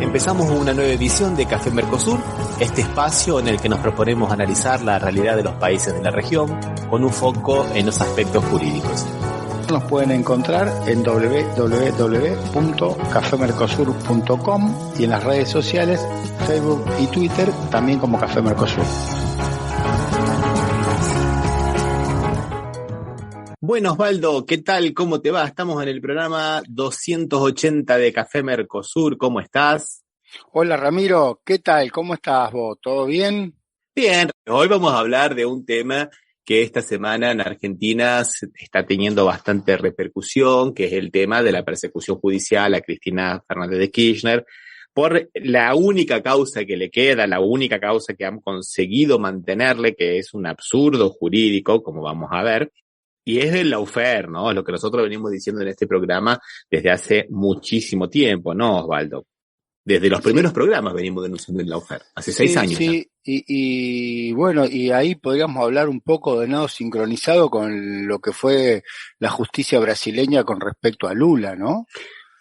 Empezamos una nueva edición de Café Mercosur, este espacio en el que nos proponemos analizar la realidad de los países de la región con un foco en los aspectos jurídicos. Nos pueden encontrar en www.cafemercosur.com y en las redes sociales, Facebook y Twitter, también como Café Mercosur. Bueno, Osvaldo, ¿qué tal? ¿Cómo te va? Estamos en el programa 280 de Café Mercosur. ¿Cómo estás? Hola Ramiro, ¿qué tal? ¿Cómo estás vos? ¿Todo bien? Bien, hoy vamos a hablar de un tema que esta semana en Argentina está teniendo bastante repercusión, que es el tema de la persecución judicial a Cristina Fernández de Kirchner, por la única causa que le queda, la única causa que han conseguido mantenerle, que es un absurdo jurídico, como vamos a ver, y es el lawfare, ¿no? Lo que nosotros venimos diciendo en este programa desde hace muchísimo tiempo, ¿no, Osvaldo? Desde los primeros programas venimos denunciando el lawfare, hace 6 años ya. Y bueno, y ahí podríamos hablar un poco de nado sincronizado con lo que fue la justicia brasileña con respecto a Lula, ¿no?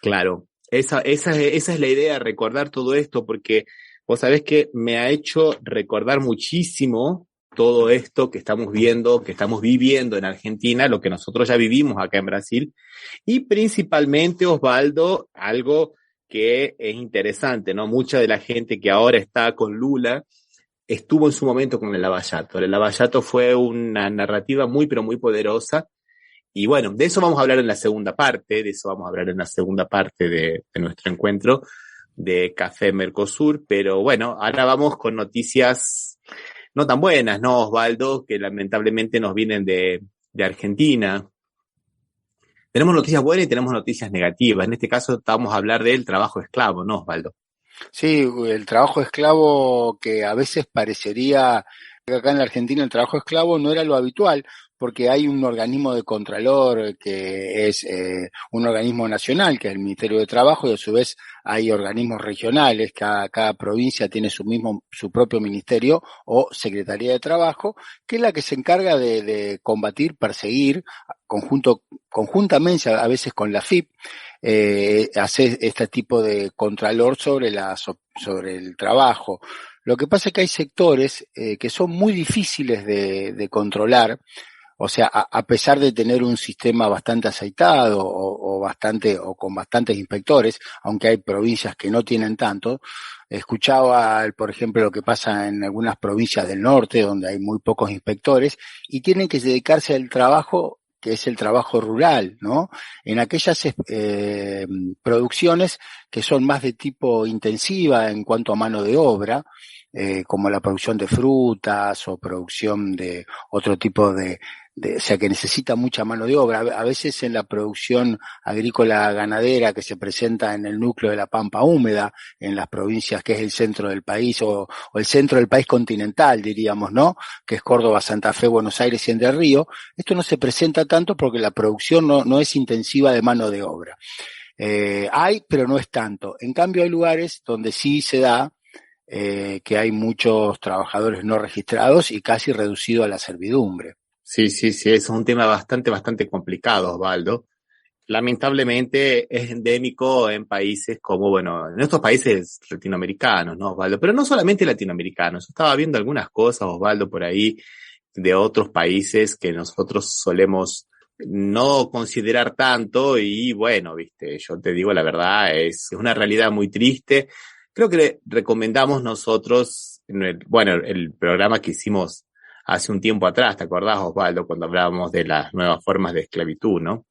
Claro, esa es la idea, recordar todo esto, porque vos sabés que me ha hecho recordar muchísimo todo esto que estamos viendo, que estamos viviendo en Argentina, lo que nosotros ya vivimos acá en Brasil, y principalmente, Osvaldo, algo que es interesante, ¿no? Mucha de la gente que ahora está con Lula estuvo en su momento con el Lava Jato. El Lava Jato fue una narrativa muy, pero muy poderosa. Y bueno, de eso vamos a hablar en la segunda parte, de nuestro encuentro de Café Mercosur. Pero bueno, ahora vamos con noticias no tan buenas, ¿no, Osvaldo? Que lamentablemente nos vienen de Argentina. Tenemos noticias buenas y tenemos noticias negativas. En este caso vamos a hablar del trabajo esclavo, ¿no, Osvaldo? Sí, el trabajo esclavo que a veces parecería que acá en la Argentina el trabajo esclavo no era lo habitual, porque hay un organismo de contralor que es un organismo nacional, que es el Ministerio de Trabajo, y a su vez hay organismos regionales, cada provincia tiene su propio ministerio o Secretaría de Trabajo, que es la que se encarga de combatir, perseguir, conjuntamente a veces con la AFIP, hacer este tipo de contralor sobre el trabajo. Lo que pasa es que hay sectores que son muy difíciles de controlar, o sea, a pesar de tener un sistema bastante aceitado o con bastantes inspectores, aunque hay provincias que no tienen tanto. Escuchaba, por ejemplo, lo que pasa en algunas provincias del norte, donde hay muy pocos inspectores, y tienen que dedicarse al trabajo que es el trabajo rural, ¿no? En aquellas producciones que son más de tipo intensiva en cuanto a mano de obra, como la producción de frutas o producción de otro tipo o sea, que necesita mucha mano de obra. A veces en la producción agrícola ganadera que se presenta en el núcleo de la Pampa Húmeda, en las provincias que es el centro del país o el centro del país continental, diríamos, ¿no? Que es Córdoba, Santa Fe, Buenos Aires y Entre Ríos. Esto no se presenta tanto porque la producción no es intensiva de mano de obra. Hay, pero no es tanto. En cambio hay lugares donde sí se da, que hay muchos trabajadores no registrados y casi reducido a la servidumbre. Sí, eso es un tema bastante complicado, Osvaldo. Lamentablemente es endémico en países como, bueno, en estos países latinoamericanos, ¿no, Osvaldo? Pero no solamente latinoamericanos. Yo estaba viendo algunas cosas, Osvaldo, por ahí de otros países que nosotros solemos no considerar tanto y bueno, viste, yo te digo la verdad, es una realidad muy triste. Creo que recomendamos nosotros, el programa que hicimos hace un tiempo atrás, ¿te acordás, Osvaldo? Cuando hablábamos de las nuevas formas de esclavitud, ¿no?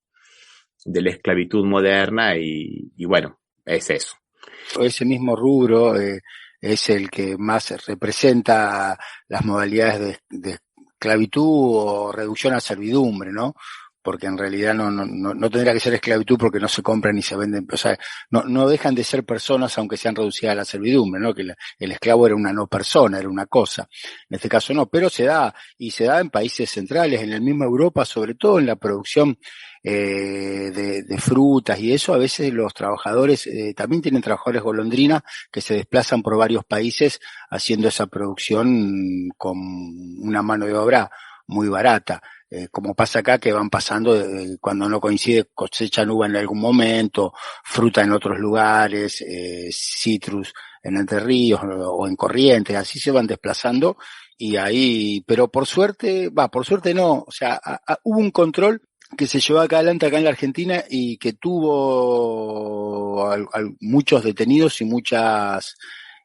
De la esclavitud moderna y bueno, es eso. Ese mismo rubro es el que más representa las modalidades de esclavitud o reducción a servidumbre, ¿no? Porque en realidad no tendría que ser esclavitud porque no se compran ni se venden, o sea, no dejan de ser personas aunque sean reducidas a la servidumbre, ¿no? Que el esclavo era una no persona, era una cosa. En este caso no, pero se da en países centrales, en la misma Europa, sobre todo en la producción de frutas y eso. A veces los trabajadores, también tienen trabajadores golondrina que se desplazan por varios países haciendo esa producción con una mano de obra muy barata. como pasa acá, que van pasando, cuando no coincide, cosechan uva en algún momento, fruta en otros lugares, citrus en Entre Ríos o en Corrientes, así se van desplazando, y ahí, pero por suerte no, o sea, hubo un control que se llevó adelante acá en la Argentina y que tuvo muchos detenidos y muchas,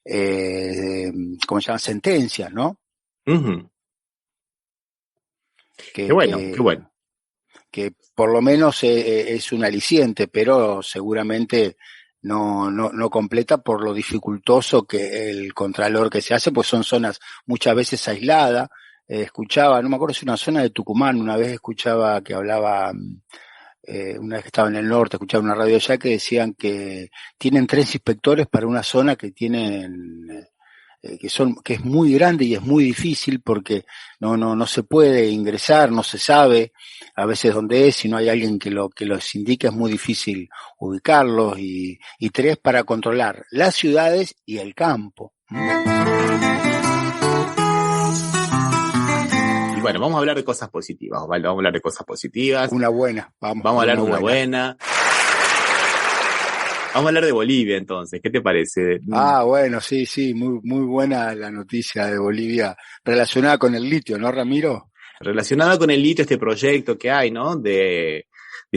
¿cómo se llama? Sentencias, ¿no? Uh-huh. Qué bueno. Que por lo menos es un aliciente, pero seguramente no completa por lo dificultoso que el contralor que se hace, pues son zonas muchas veces aisladas. Escuchaba, no me acuerdo si una zona de Tucumán, una vez escuchaba que hablaba, una vez que estaba en el norte, escuchaba una radio allá que decían que tienen 3 inspectores para una zona que tienen, que es muy grande y es muy difícil porque no se puede ingresar, no se sabe a veces dónde es, si no hay alguien que los indique es muy difícil ubicarlos, y 3 para controlar las ciudades y el campo. Bueno, vamos a hablar de cosas positivas, Osvaldo, vamos a hablar de cosas positivas. Una buena, vamos a hablar de una buena. Vamos a hablar de Bolivia entonces, ¿qué te parece? Bueno, sí, muy buena la noticia de Bolivia relacionada con el litio, ¿no, Ramiro? Relacionada con el litio, este proyecto que hay, ¿no? Desde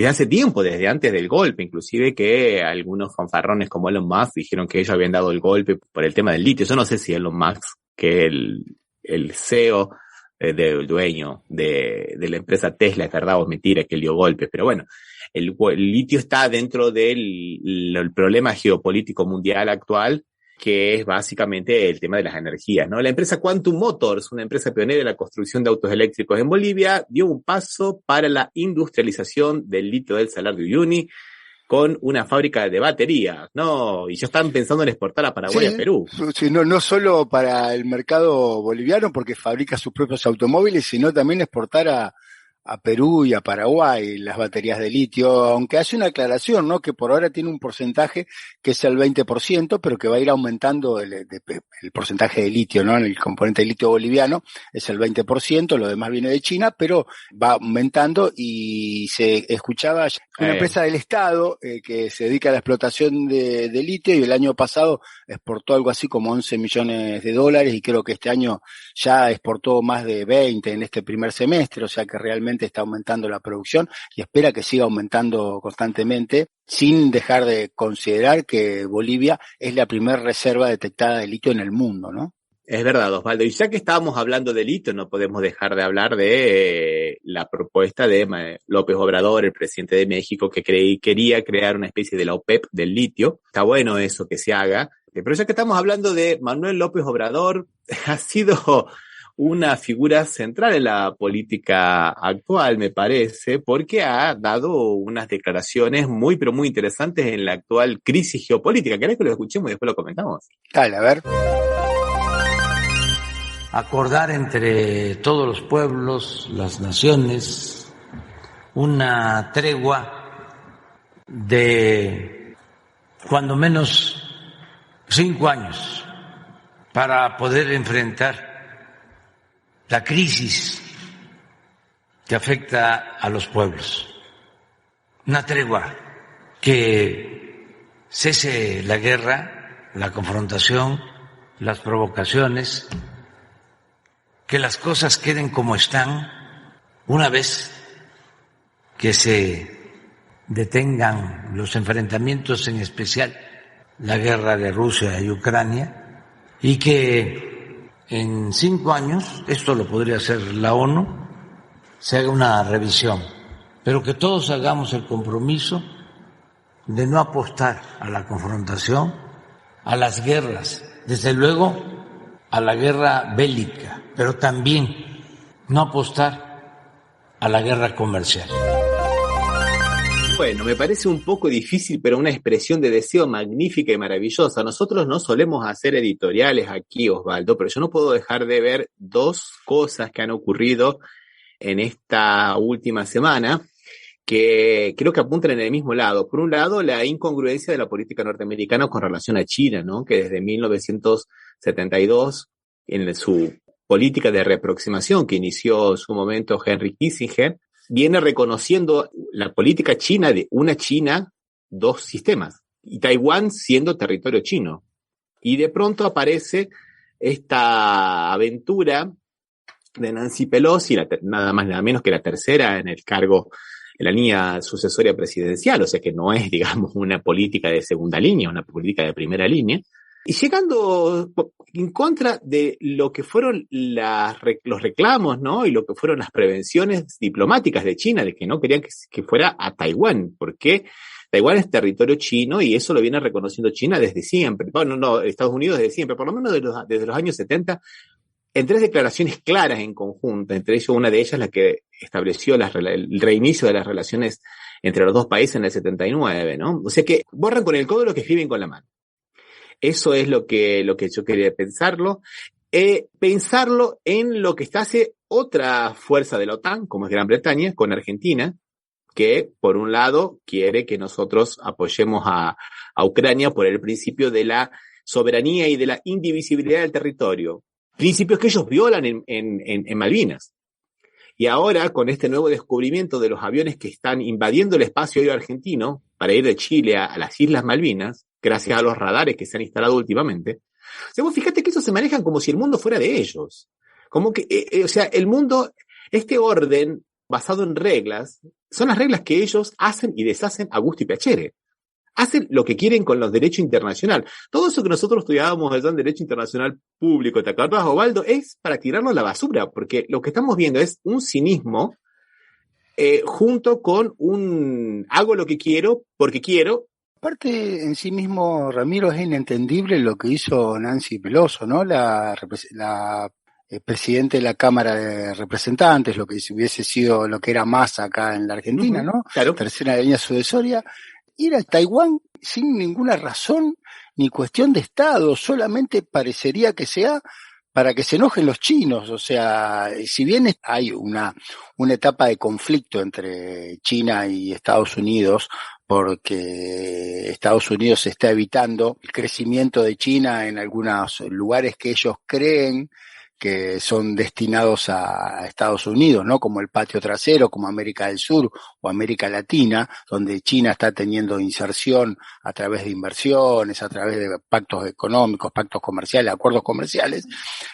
hace tiempo, desde antes del golpe, inclusive que algunos fanfarrones como Elon Musk dijeron que ellos habían dado el golpe por el tema del litio. Yo no sé si Elon Musk, que el CEO del dueño de la empresa Tesla, es verdad o es mentira que él dio golpes, pero bueno, el litio está dentro del problema geopolítico mundial actual, que es básicamente el tema de las energías, ¿no? La empresa Quantum Motors, una empresa pionera en la construcción de autos eléctricos en Bolivia, dio un paso para la industrialización del litio del Salar de Uyuni con una fábrica de baterías, ¿no? Y ya están pensando en exportar a Paraguay y a Perú. Sí, no solo para el mercado boliviano, porque fabrica sus propios automóviles, sino también exportar a Perú y a Paraguay las baterías de litio, aunque hace una aclaración, ¿no? Que por ahora tiene un porcentaje que es el 20%, pero que va a ir aumentando el porcentaje de litio, ¿no? En el componente de litio boliviano es el 20%, lo demás viene de China, pero va aumentando, y se escuchaba una empresa del Estado que se dedica a la explotación de litio, y el año pasado exportó algo así como $11 millones, y creo que este año ya exportó más de 20 en este primer semestre, o sea que realmente está aumentando la producción y espera que siga aumentando constantemente, sin dejar de considerar que Bolivia es la primera reserva detectada de litio en el mundo, ¿no? Es verdad, Osvaldo. Y ya que estábamos hablando de litio, no podemos dejar de hablar de la propuesta de López Obrador, el presidente de México, que quería crear una especie de la OPEP del litio. Está bueno eso que se haga. Pero ya que estamos hablando de Manuel López Obrador, ha sido una figura central en la política actual, me parece, porque ha dado unas declaraciones muy, pero muy interesantes en la actual crisis geopolítica. ¿Querés que lo escuchemos y después lo comentamos? Dale, a ver. Acordar entre todos los pueblos, las naciones, una tregua de cuando menos 5 años para poder enfrentar la crisis que afecta a los pueblos. Una tregua que cese la guerra, la confrontación, las provocaciones, que las cosas queden como están una vez que se detengan los enfrentamientos, en especial la guerra de Rusia y Ucrania, y que en 5 años, esto lo podría hacer la ONU, se haga una revisión, pero que todos hagamos el compromiso de no apostar a la confrontación, a las guerras, desde luego a la guerra bélica, pero también no apostar a la guerra comercial. Bueno, me parece un poco difícil, pero una expresión de deseo magnífica y maravillosa. Nosotros no solemos hacer editoriales aquí, Osvaldo, pero yo no puedo dejar de ver 2 cosas que han ocurrido en esta última semana que creo que apuntan en el mismo lado. Por un lado, la incongruencia de la política norteamericana con relación a China, ¿no? Que desde 1972, en su política de reaproximación que inició en su momento Henry Kissinger, viene reconociendo la política china de una China, dos sistemas, y Taiwán siendo territorio chino. Y de pronto aparece esta aventura de Nancy Pelosi, nada más nada menos que la tercera en el cargo, en la línea sucesoria presidencial, o sea que no es, digamos, una política de segunda línea, una política de primera línea, y llegando en contra de lo que fueron los reclamos, ¿no? Y lo que fueron las prevenciones diplomáticas de China, de que no querían que fuera a Taiwán, porque Taiwán es territorio chino y eso lo viene reconociendo China desde siempre. Bueno, no, Estados Unidos desde siempre, por lo menos desde los años 70, en tres declaraciones claras en conjunto, entre ellos una de ellas la que estableció el reinicio de las relaciones entre los dos países en el 79, ¿no? O sea que borran con el codo lo que escriben con la mano. Eso es lo que yo quería pensarlo. Pensarlo en lo que hace otra fuerza de la OTAN, como es Gran Bretaña, con Argentina, que por un lado quiere que nosotros apoyemos a Ucrania por el principio de la soberanía y de la indivisibilidad del territorio. Principios que ellos violan en Malvinas. Y ahora, con este nuevo descubrimiento de los aviones que están invadiendo el espacio aéreo argentino para ir de Chile a las Islas Malvinas, gracias a los radares que se han instalado últimamente, o sea, vos fíjate que ellos se manejan como si el mundo fuera de ellos. Como que, o sea, el mundo, este orden basado en reglas, son las reglas que ellos hacen y deshacen a gusto y piacere. Hacen lo que quieren con los derechos internacionales. Todo eso que nosotros estudiábamos allá en Derecho Internacional Público, ¿te acuerdas, Osvaldo? Es para tirarlo a la basura, porque lo que estamos viendo es un cinismo junto con hago lo que quiero porque quiero. Aparte, en sí mismo, Ramiro, es inentendible lo que hizo Nancy Pelosi, ¿no? La presidente de la Cámara de Representantes, lo que si hubiese sido lo que era Massa acá en la Argentina, ¿no? Claro. Tercera línea sucesoria, ir a Taiwán sin ninguna razón ni cuestión de Estado, solamente parecería que sea para que se enojen los chinos. O sea, si bien hay una etapa de conflicto entre China y Estados Unidos, porque Estados Unidos está evitando el crecimiento de China en algunos lugares que ellos creen que son destinados a Estados Unidos, ¿no? Como el patio trasero, como América del Sur o América Latina, donde China está teniendo inserción a través de inversiones, a través de pactos económicos, pactos comerciales, acuerdos comerciales,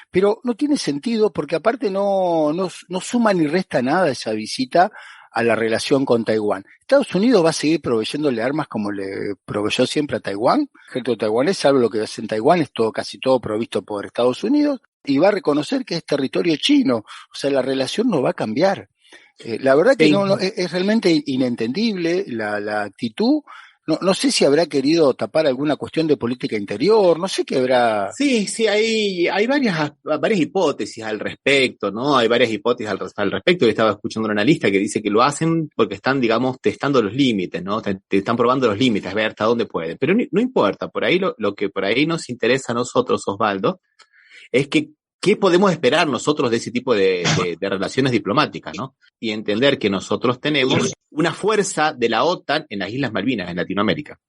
pero no tiene sentido porque aparte no suma ni resta nada esa visita a la relación con Taiwán. Estados Unidos va a seguir proveyéndole armas como le proveyó siempre a Taiwán. El ejército taiwanés, salvo lo que hace en Taiwán, es casi todo provisto por Estados Unidos, y va a reconocer que es territorio chino. O sea, la relación no va a cambiar. La verdad que no, es realmente inentendible la actitud. No sé si habrá querido tapar alguna cuestión de política interior, no sé qué habrá. Sí, hay varias hipótesis al respecto, ¿no? Hay varias hipótesis al respecto. Yo estaba escuchando un analista que dice que lo hacen porque están, digamos, testando los límites, ¿no? Te están probando los límites, a ver hasta dónde pueden. Pero no importa, por ahí lo que por ahí nos interesa a nosotros, Osvaldo, es que ¿qué podemos esperar nosotros de ese tipo de relaciones diplomáticas, ¿no? Y entender que nosotros tenemos una fuerza de la OTAN en las Islas Malvinas, en Latinoamérica.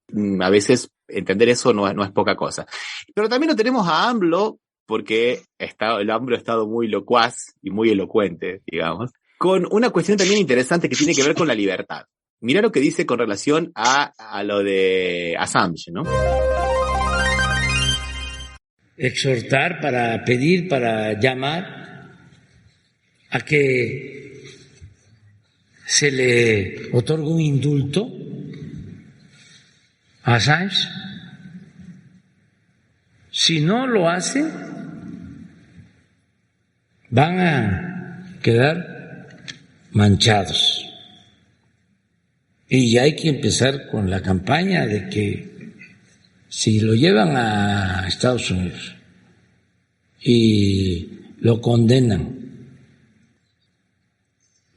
A veces entender eso no es poca cosa. Pero también lo tenemos a AMLO, porque el AMLO ha estado muy locuaz y muy elocuente, digamos, con una cuestión también interesante que tiene que ver con la libertad. Mirá lo que dice con relación a lo de Assange, ¿no? Exhortar, para pedir, para llamar a que se le otorgue un indulto a Assange. Si no lo hace, van a quedar manchados. Y hay que empezar con la campaña de que si lo llevan a Estados Unidos y lo condenan,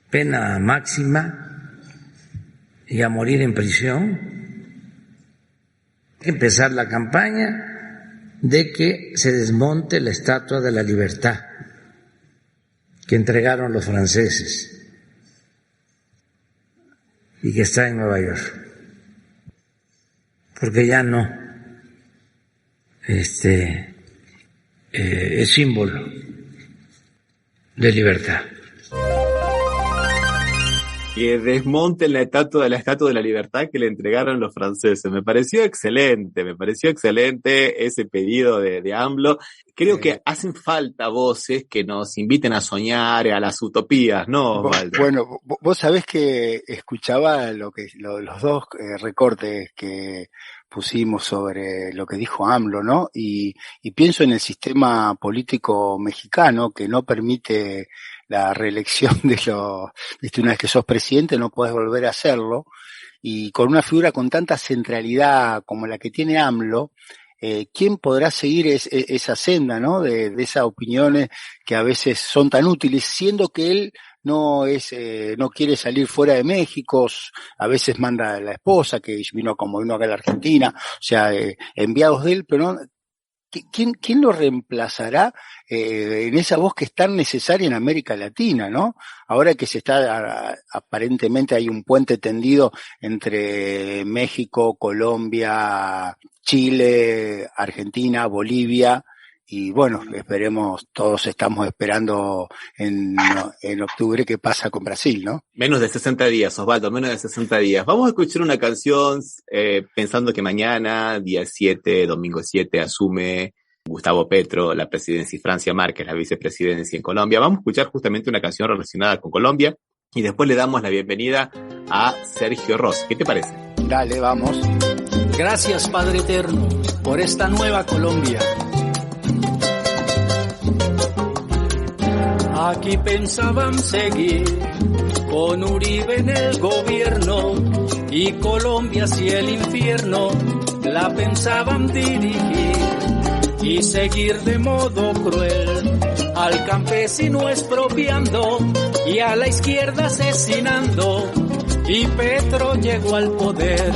pena máxima y a morir en prisión, empezar la campaña de que se desmonte la Estatua de la Libertad que entregaron los franceses y que está en Nueva York, porque ya no es símbolo de libertad. Que desmonten la estatua de la libertad que le entregaron los franceses. Me pareció excelente ese pedido de AMLO. Creo que hacen falta voces que nos inviten a soñar, a las utopías, ¿no, Osvaldo? Bueno, vos sabés que escuchaba los dos recortes que pusimos sobre lo que dijo AMLO, ¿no? Y pienso en el político mexicano que no permite la reelección una vez que sos presidente no podés volver a hacerlo, y con una figura con tanta centralidad como la que tiene AMLO, ¿quién podrá seguir esa senda, ¿no? De esas opiniones que a veces son tan útiles, siendo que él no quiere salir fuera de México, a veces manda a la esposa, que vino acá a la Argentina, o sea, enviados de él, pero no. ¿Quién lo reemplazará en esa voz que es tan necesaria en América Latina, ¿no? Ahora que aparentemente hay un puente tendido entre México, Colombia, Chile, Argentina, Bolivia, y bueno, todos estamos esperando en octubre qué pasa con Brasil, ¿no? Menos de 60 días, Osvaldo, menos de 60 días. Vamos a escuchar una canción pensando que mañana, día 7, domingo 7, asume Gustavo Petro la presidencia y Francia Márquez la vicepresidencia en Colombia. Vamos a escuchar justamente una canción relacionada con Colombia y después le damos la bienvenida a Sergio Rossi. ¿Qué te parece? Dale, vamos. Gracias, Padre Eterno, por esta nueva Colombia. Aquí pensaban seguir con Uribe en el gobierno y Colombia hacia el infierno la pensaban dirigir y seguir de modo cruel al campesino expropiando y a la izquierda asesinando, y Petro llegó al poder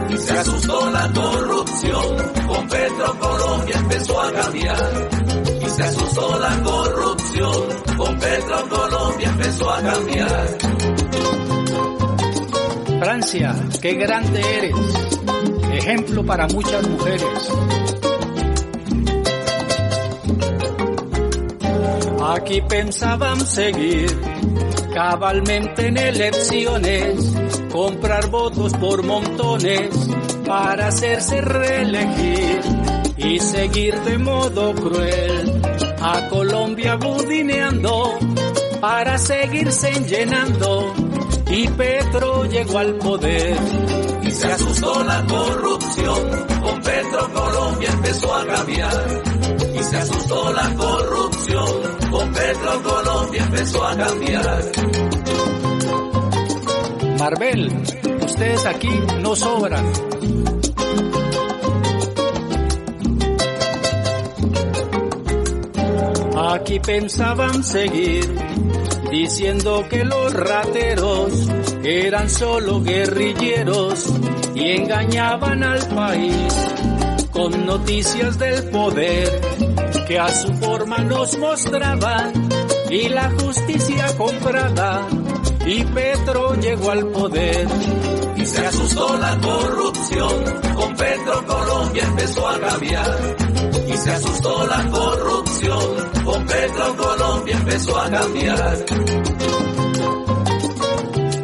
y se asustó la corrupción. Con Petro Colombia empezó a cambiar y se asustó la corrupción. Con Petro Colombia empezó a cambiar. Francia, qué grande eres, ejemplo para muchas mujeres. Aquí pensaban seguir cabalmente en elecciones, comprar votos por montones para hacerse reelegir y seguir de modo cruel a Colombia budineando para seguirse llenando, y Petro llegó al poder y se asustó la corrupción. Con Petro Colombia empezó a cambiar y se asustó la corrupción. Con Petro Colombia empezó a cambiar. Marvel, ustedes aquí no sobran. Aquí pensaban seguir diciendo que los rateros eran solo guerrilleros y engañaban al país con noticias del poder que a su forma nos mostraban y la justicia comprada, y Petro llegó al poder y se asustó la corrupción. Con Petro Colombia empezó a cambiar y se asustó la corrupción. Con Petro Colombia empezó a cambiar.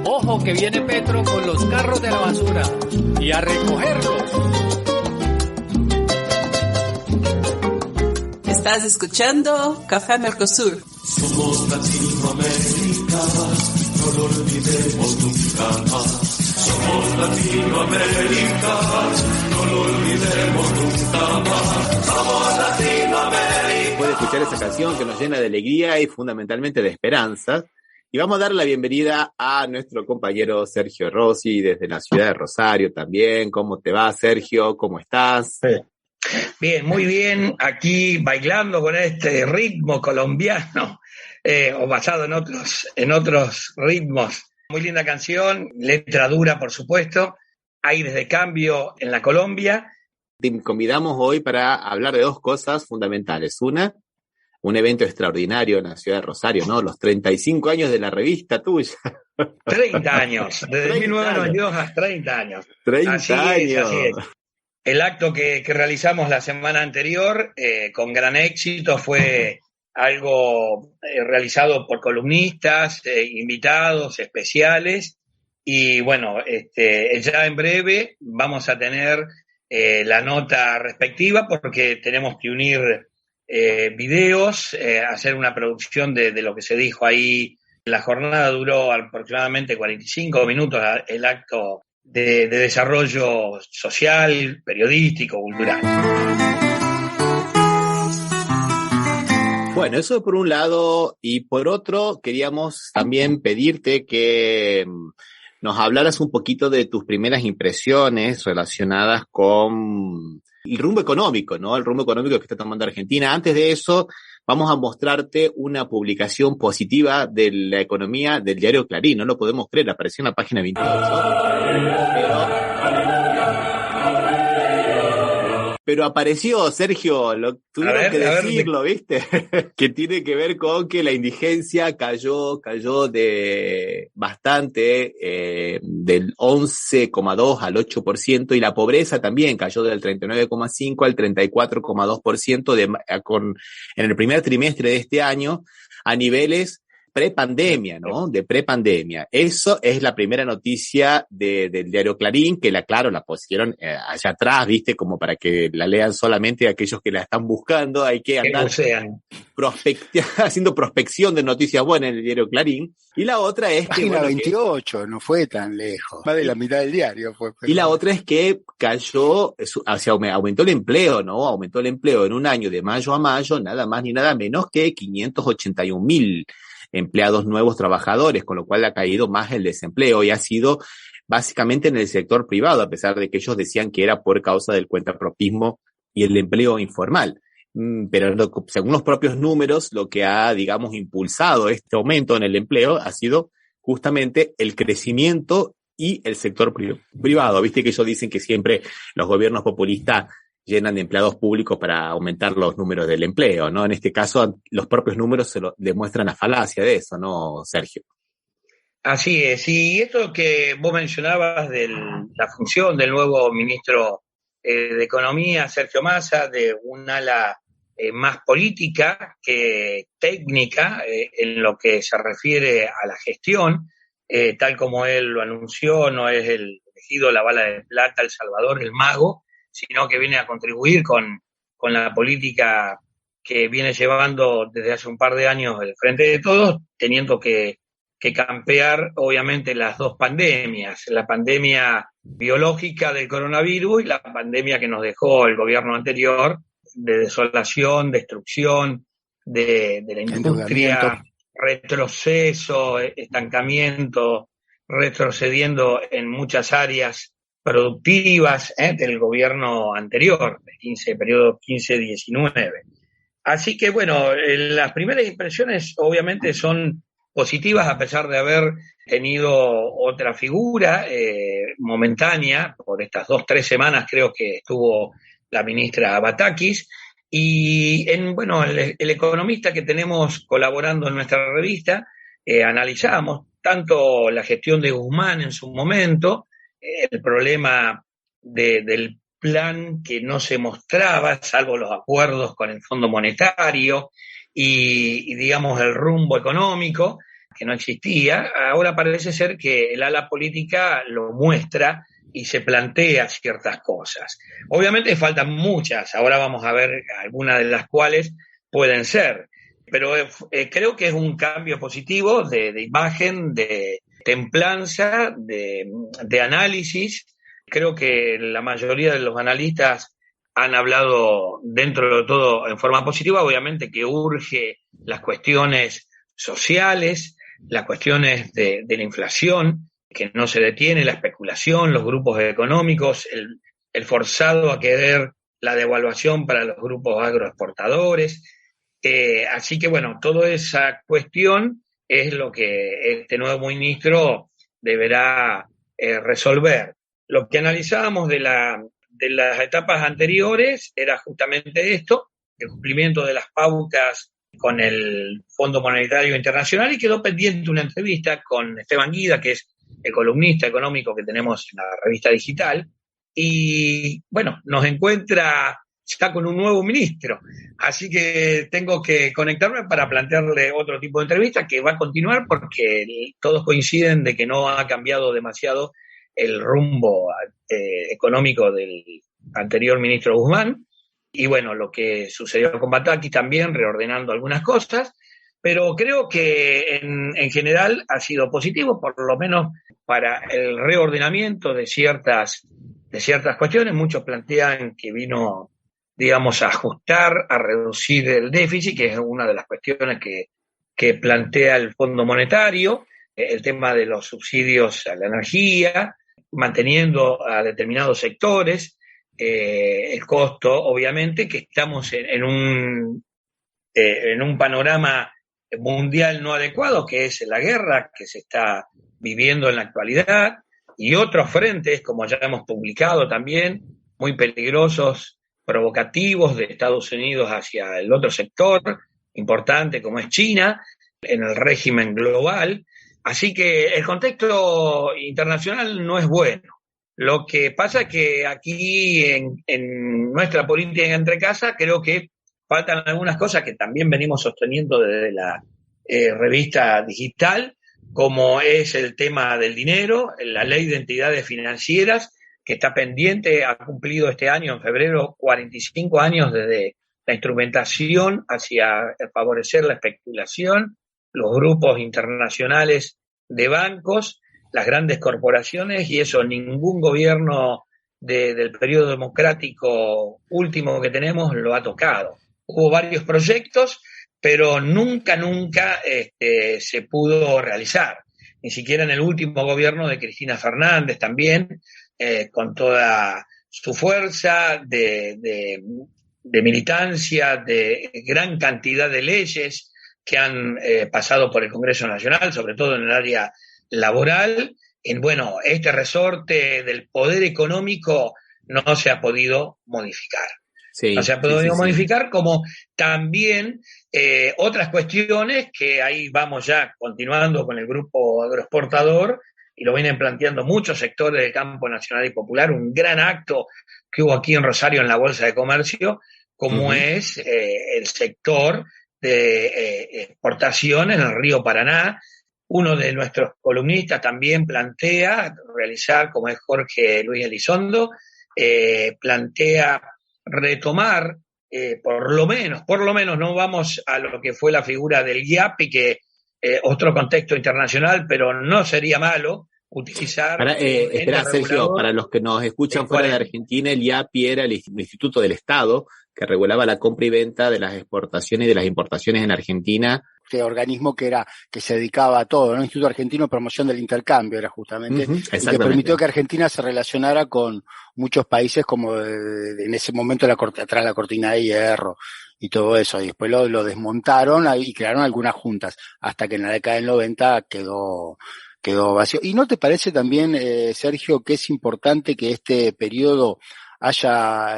Ojo que viene Petro con los carros de la basura y a recogerlos. Estás escuchando Café Mercosur. Somos Latinoamérica, no lo olvidemos nunca más. Somos Latinoamérica, no lo olvidemos nunca más. Somos Latinoamérica. Puede escuchar esa canción que nos llena de alegría y fundamentalmente de esperanza. Y vamos a dar la bienvenida a nuestro compañero Sergio Rossi desde la ciudad de Rosario también. ¿Cómo te va, Sergio? ¿Cómo estás? Bien, muy bien, aquí bailando con este ritmo colombiano, o basado en otros ritmos. Muy linda canción, letra dura, por supuesto, aires de cambio en la Colombia. Te convidamos hoy para hablar de dos cosas fundamentales. Una, un evento extraordinario en la ciudad de Rosario, ¿no? Los 35 años de la revista tuya. 30 años, desde 1992 a 30 años. 30 así años. Así es. El acto que realizamos la semana anterior, con gran éxito, fue algo realizado por columnistas, invitados especiales, y bueno, ya en breve vamos a tener la nota respectiva, porque tenemos que unir videos, hacer una producción de lo que se dijo ahí. La jornada duró aproximadamente 45 minutos, el acto de desarrollo social, periodístico, cultural. Bueno, eso por un lado, y por otro queríamos también pedirte que nos hablaras un poquito de tus primeras impresiones relacionadas con el rumbo económico, ¿no? El rumbo económico que está tomando Argentina. Antes de eso, vamos a mostrarte una publicación positiva de la economía del diario Clarín. No lo podemos creer, apareció en la página 28. Pero apareció, Sergio, tuvieron que decirlo, ¿viste? Que tiene que ver con que la indigencia cayó de bastante, del 11,2 al 8%, y la pobreza también cayó del 39,5 al 34,2% en el primer trimestre de este año, a niveles prepandemia, ¿no? De prepandemia. Eso es la primera noticia del diario Clarín, que la pusieron allá atrás, ¿viste? Como para que la lean solamente aquellos que la están buscando. Hay que andar haciendo prospección de noticias buenas en el diario Clarín. Y la otra es que... Página 28, no fue tan lejos. Más de la mitad del diario fue. Y la otra es que cayó, aumentó el empleo, ¿no? Aumentó el empleo en un año, de mayo a mayo, nada más ni nada menos que 581.000 empleados nuevos trabajadores, con lo cual ha caído más el desempleo, y ha sido básicamente en el sector privado, a pesar de que ellos decían que era por causa del cuentapropismo y el empleo informal. Pero según los propios números, lo que ha, digamos, impulsado este aumento en el empleo ha sido justamente el crecimiento y el sector privado. Viste que ellos dicen que siempre los gobiernos populistas llenan de empleados públicos para aumentar los números del empleo, ¿no? En este caso, los propios números se lo demuestran la falacia de eso, ¿no, Sergio? Así es, y esto que vos mencionabas de la función del nuevo ministro de Economía, Sergio Massa, de un ala más política que técnica en lo que se refiere a la gestión, tal como él lo anunció, no es el elegido la bala de plata, el salvador, el mago, sino que viene a contribuir con la política que viene llevando desde hace un par de años el Frente de Todos, teniendo que campear, obviamente, las dos pandemias, la pandemia biológica del coronavirus y la pandemia que nos dejó el gobierno anterior, de desolación, destrucción de la industria, retroceso, estancamiento, retrocediendo en muchas áreas productivas del gobierno anterior, periodo 15-19. Así que, bueno, las primeras impresiones obviamente son positivas, a pesar de haber tenido otra figura momentánea. Por estas 2-3 semanas creo que estuvo la ministra Batakis, y el economista que tenemos colaborando en nuestra revista, analizamos tanto la gestión de Guzmán en su momento, el problema del plan que no se mostraba, salvo los acuerdos con el Fondo Monetario, y digamos el rumbo económico que no existía. Ahora parece ser que el ala política lo muestra y se plantea ciertas cosas. Obviamente faltan muchas, ahora vamos a ver algunas de las cuales pueden ser, pero creo que es un cambio positivo de imagen, de templanza, de análisis. Creo que la mayoría de los analistas han hablado dentro de todo en forma positiva, obviamente que urge las cuestiones sociales, las cuestiones de la inflación, que no se detiene, la especulación, los grupos económicos, el forzado a querer la devaluación para los grupos agroexportadores. Así que, bueno, toda esa cuestión es lo que este nuevo ministro deberá resolver. Lo que analizábamos de las etapas anteriores era justamente esto, el cumplimiento de las pautas con el Fondo Monetario Internacional, y quedó pendiente una entrevista con Esteban Guida, que es el columnista económico que tenemos en la revista digital, y bueno, nos encuentra ya con un nuevo ministro. Así que tengo que conectarme para plantearle otro tipo de entrevista que va a continuar porque todos coinciden de que no ha cambiado demasiado el rumbo económico del anterior ministro Guzmán. Y bueno, lo que sucedió con Batakis también, reordenando algunas cosas, pero creo que en general ha sido positivo, por lo menos para el reordenamiento de ciertas cuestiones. Muchos plantean que vino, digamos, a ajustar, a reducir el déficit, que es una de las cuestiones que plantea el Fondo Monetario, el tema de los subsidios a la energía, manteniendo a determinados sectores, el costo, obviamente, que estamos en un panorama mundial no adecuado, que es la guerra que se está viviendo en la actualidad, y otros frentes, como ya hemos publicado también, muy peligrosos, provocativos de Estados Unidos hacia el otro sector importante como es China, en el régimen global. Así que el contexto internacional no es bueno. Lo que pasa es que aquí en nuestra política entre casa creo que faltan algunas cosas que también venimos sosteniendo desde la revista digital, como es el tema del dinero, la ley de entidades financieras, que está pendiente, ha cumplido este año, en febrero, 45 años desde la instrumentación hacia favorecer la especulación, los grupos internacionales de bancos, las grandes corporaciones, y eso ningún gobierno del periodo democrático último que tenemos lo ha tocado. Hubo varios proyectos, pero nunca se pudo realizar. Ni siquiera en el último gobierno de Cristina Fernández también, con toda su fuerza de militancia, de gran cantidad de leyes que han pasado por el Congreso Nacional, sobre todo en el área laboral. Este resorte del poder económico no se ha podido modificar. Sí, no se ha podido modificar, como también otras cuestiones que ahí vamos ya continuando con el grupo agroexportador, y lo vienen planteando muchos sectores del campo nacional y popular, un gran acto que hubo aquí en Rosario en la Bolsa de Comercio, como es el sector de exportación en el río Paraná. Uno de nuestros columnistas también plantea realizar, como es Jorge Luis Elizondo, plantea retomar, por lo menos, no vamos a lo que fue la figura del IAP, y que otro contexto internacional, pero no sería malo utilizar... Espera, Sergio, para los que nos escuchan fuera de Argentina, el IAPI era el Instituto del Estado que regulaba la compra y venta de las exportaciones y de las importaciones en Argentina. Este organismo que se dedicaba a todo, ¿no? Instituto Argentino de Promoción del Intercambio era justamente, y que permitió que Argentina se relacionara con muchos países como en ese momento atrás la cortina de hierro y todo eso, y después lo desmontaron y crearon algunas juntas, hasta que en la década del 90 quedó vacío. ¿Y no te parece también, Sergio, que es importante que este periodo haya,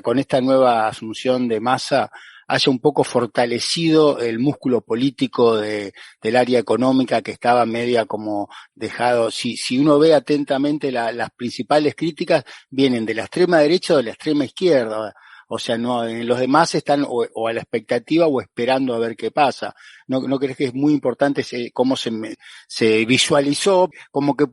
con esta nueva asunción de Massa, haya un poco fortalecido el músculo político del área económica, que estaba media como dejado? Si uno ve atentamente las principales críticas vienen de la extrema derecha o de la extrema izquierda. O sea, no, los demás están o a la expectativa o esperando a ver qué pasa. ¿No crees que es muy importante cómo se visualizó? Como que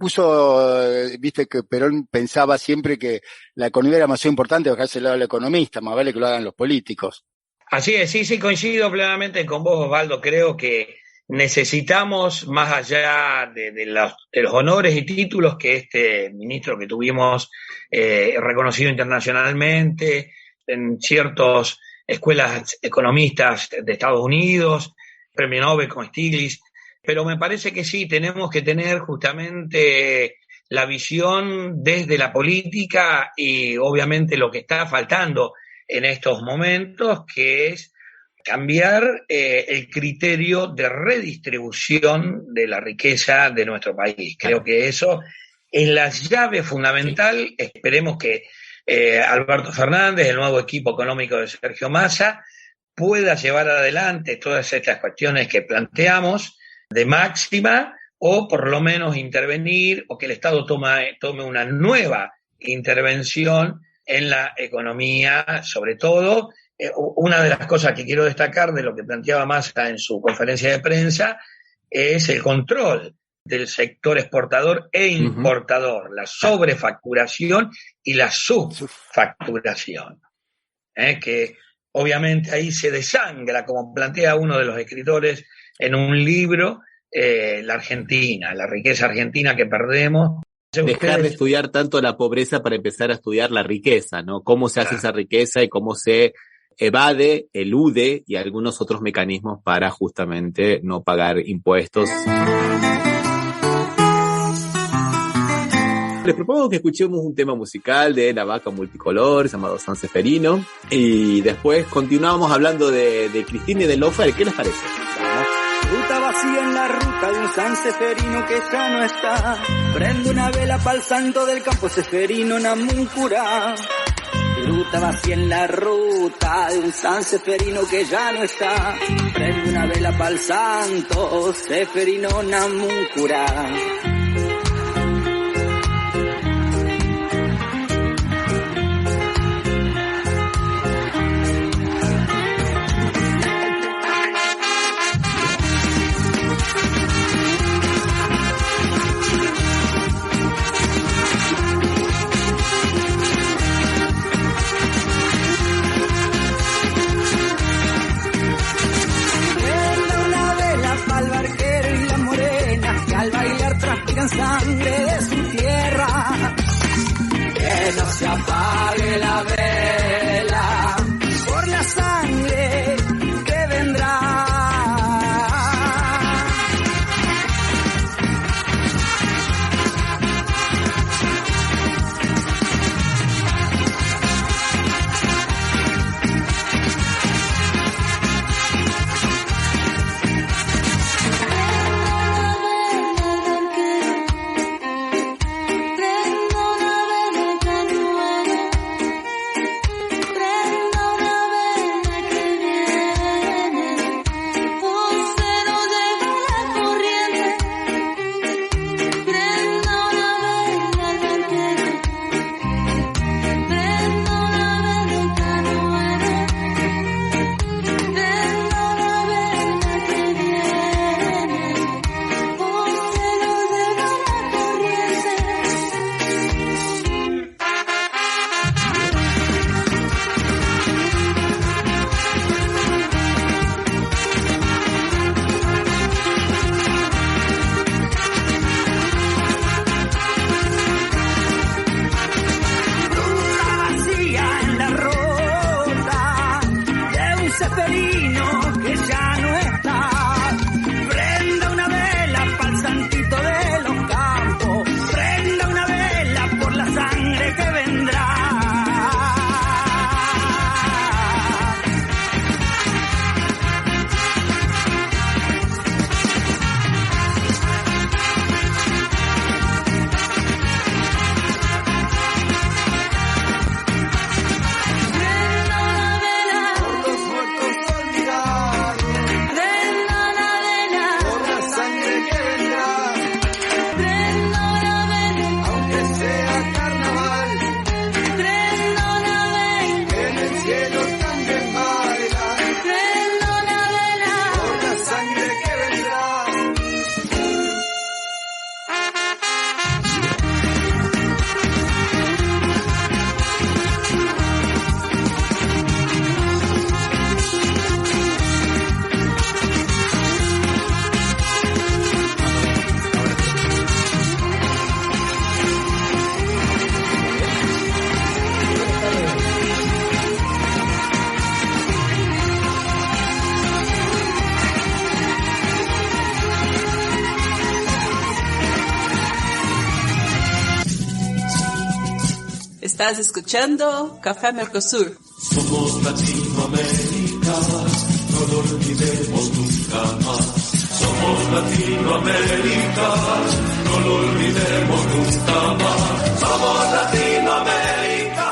viste que Perón pensaba siempre que la economía era más importante, dejarse al lado del economista, más vale que lo hagan los políticos. Así es, sí, coincido plenamente con vos, Osvaldo. Creo que necesitamos, más allá de los honores y títulos que este ministro que tuvimos reconocido internacionalmente en ciertas escuelas economistas de Estados Unidos, premio Nobel como Stiglitz, pero me parece que sí, tenemos que tener justamente la visión desde la política, y obviamente lo que está faltando en estos momentos, que es cambiar el criterio de redistribución de la riqueza de nuestro país. Creo que eso es la llave fundamental. Esperemos que Alberto Fernández, el nuevo equipo económico de Sergio Massa, pueda llevar adelante todas estas cuestiones que planteamos de máxima, o por lo menos intervenir, o que el Estado tome una nueva intervención en la economía, sobre todo. Una de las cosas que quiero destacar de lo que planteaba Massa en su conferencia de prensa es el control del sector exportador e importador, la sobrefacturación y la subfacturación, que obviamente ahí se desangra, como plantea uno de los escritores en un libro, la Argentina, la riqueza argentina que perdemos. Dejar de estudiar tanto la pobreza para empezar a estudiar la riqueza, ¿no? Cómo se hace esa riqueza y cómo se evade, elude y algunos otros mecanismos para justamente no pagar impuestos. Les propongo que escuchemos un tema musical de La Vaca Multicolor llamado Sanseferino y después continuamos hablando de Cristina y de Lofer. ¿Qué les parece? Ruta vacía en la ruta de un sanseferino que ya no está. Prende una vela pa'l santo del campo seferino Namuncurá. Ruta vacía en la ruta de un sanseferino que ya no está. Prende una vela pa'l santo seferino Namuncurá. Sangre de su tierra, que no se apague la vela por la sangre que vendrá. Estás escuchando Café Mercosur. Somos Latinoamérica, no lo olvidemos nunca más. Somos Latinoamérica, no lo olvidemos nunca más. Somos Latinoamérica.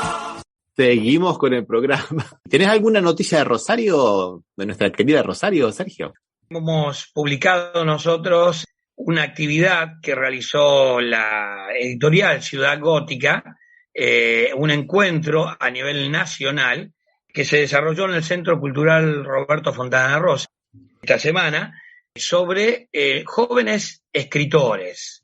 Seguimos con el programa. ¿Tenés alguna noticia de Rosario, de nuestra querida Rosario, Sergio? Hemos publicado nosotros una actividad que realizó la editorial Ciudad Gótica, un encuentro a nivel nacional que se desarrolló en el Centro Cultural Roberto Fontana Rosa esta semana sobre jóvenes escritores,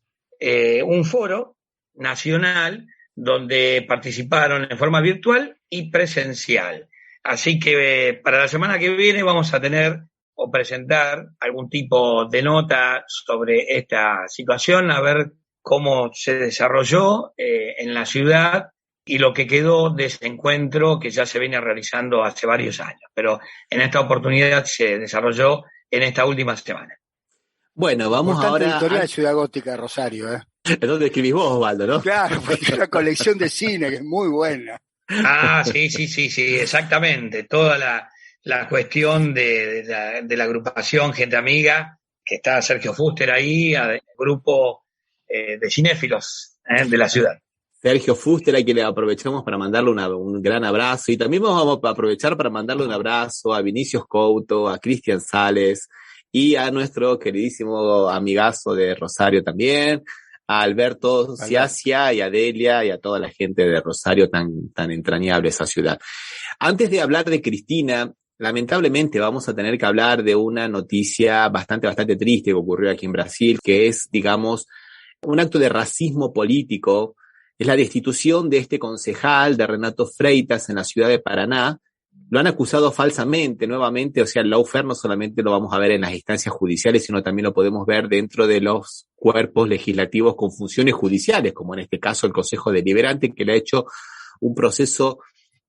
un foro nacional donde participaron en forma virtual y presencial. Así que para la semana que viene vamos a tener o presentar algún tipo de nota sobre esta situación, a ver cómo se desarrolló en la ciudad y lo que quedó de ese encuentro que ya se viene realizando hace varios años. Pero en esta oportunidad se desarrolló en esta última semana. Bueno, vamos Importante ahora... editorial de Ciudad Gótica de Rosario, ¿eh? Es donde escribís vos, Osvaldo, ¿no? Claro, porque es una colección de cine que es muy buena. Ah, sí, exactamente. Toda la cuestión de la agrupación Gente Amiga, que está Sergio Fuster ahí, grupo de cinéfilos de la ciudad. Sergio Fuster, a quien le aprovechamos para mandarle un gran abrazo, y también vamos a aprovechar para mandarle un abrazo a Vinicius Couto, a Cristian Sales, y a nuestro queridísimo amigazo de Rosario también, a Alberto Ciacia y a Delia y a toda la gente de Rosario, tan entrañable esa ciudad. Antes de hablar de Cristina, lamentablemente vamos a tener que hablar de una noticia bastante triste que ocurrió aquí en Brasil, que es, digamos, un acto de racismo político. Es la destitución de este concejal, de Renato Freitas, en la ciudad de Paraná. Lo han acusado falsamente, nuevamente, o sea, el lawfare no solamente lo vamos a ver en las instancias judiciales, sino también lo podemos ver dentro de los cuerpos legislativos con funciones judiciales, como en este caso el Consejo Deliberante, que le ha hecho un proceso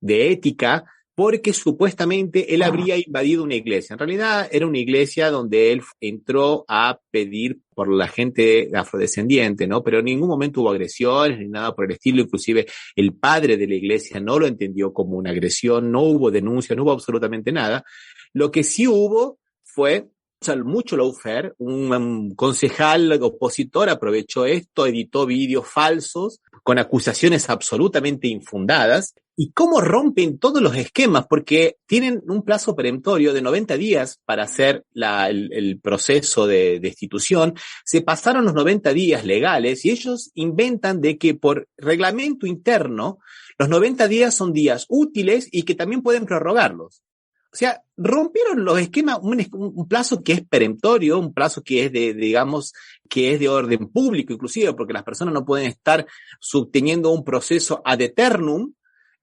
de ética porque supuestamente él habría invadido una iglesia. En realidad era una iglesia donde él entró a pedir por la gente afrodescendiente, ¿no? Pero en ningún momento hubo agresiones ni nada por el estilo. Inclusive el padre de la iglesia no lo entendió como una agresión, no hubo denuncia, no hubo absolutamente nada. Lo que sí hubo fue mucho lawfare. Un concejal opositor aprovechó esto, editó vídeos falsos con acusaciones absolutamente infundadas. ¿Y cómo rompen todos los esquemas? Porque tienen un plazo peremptorio de 90 días para hacer el proceso de destitución. Se pasaron los 90 días legales y ellos inventan de que por reglamento interno los 90 días son días útiles y que también pueden prorrogarlos. O sea, rompieron los esquemas, un plazo que es peremptorio, un plazo que es digamos, que es de orden público inclusive, porque las personas no pueden estar subteniendo un proceso ad eternum,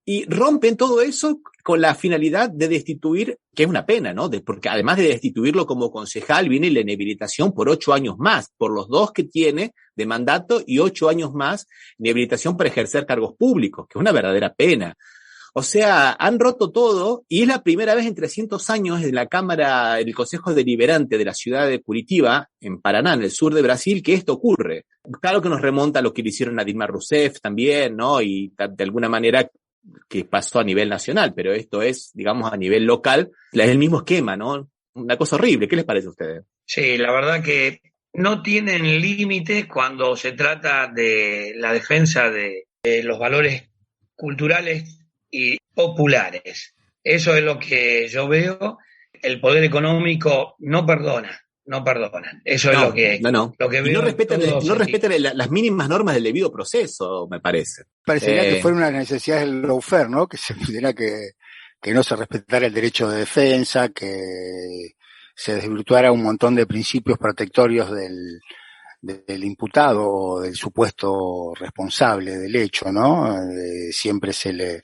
y rompen todo eso con la finalidad de destituir, que es una pena, ¿no? Porque además de destituirlo como concejal, viene la inhabilitación por 8 años más, por los 2 que tiene de mandato y 8 años más de inhabilitación para ejercer cargos públicos, que es una verdadera pena. O sea, han roto todo y es la primera vez en 300 años en la Cámara, el Consejo Deliberante de la ciudad de Curitiba, en Paraná, en el sur de Brasil, que esto ocurre. Claro que nos remonta a lo que le hicieron a Dilma Rousseff también, ¿no? Y de alguna manera que pasó a nivel nacional, pero esto es, digamos, a nivel local, es el mismo esquema, ¿no? Una cosa horrible. ¿Qué les parece a ustedes? Sí, la verdad que no tienen límites cuando se trata de la defensa de los valores culturales y populares. Eso es lo que yo veo. El poder económico no perdona. Eso es lo que veo. Y no respetan las mínimas normas del debido proceso, me parece. Parecería que fuera una necesidad del lawfare, ¿no? Que se pidiera que no se respetara el derecho de defensa, que se desvirtuara un montón de principios protectorios del imputado o del supuesto responsable del hecho, ¿no? Siempre se le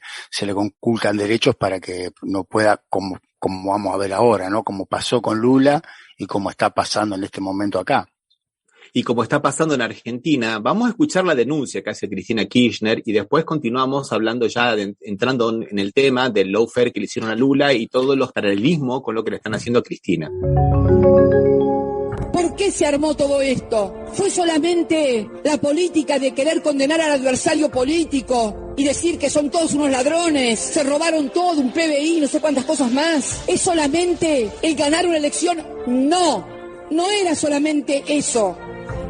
conculcan derechos para que no pueda, como vamos a ver ahora, ¿no? Como pasó con Lula y como está pasando en este momento acá. Y como está pasando en Argentina, vamos a escuchar la denuncia que hace Cristina Kirchner y después continuamos hablando ya, entrando en el tema del lawfare que le hicieron a Lula y todos los paralelismos con lo que le están haciendo a Cristina. ¿Por qué se armó todo esto? ¿Fue solamente la política de querer condenar al adversario político y decir que son todos unos ladrones, se robaron todo, un PBI, no sé cuántas cosas más? ¿Es solamente el ganar una elección? No era solamente eso.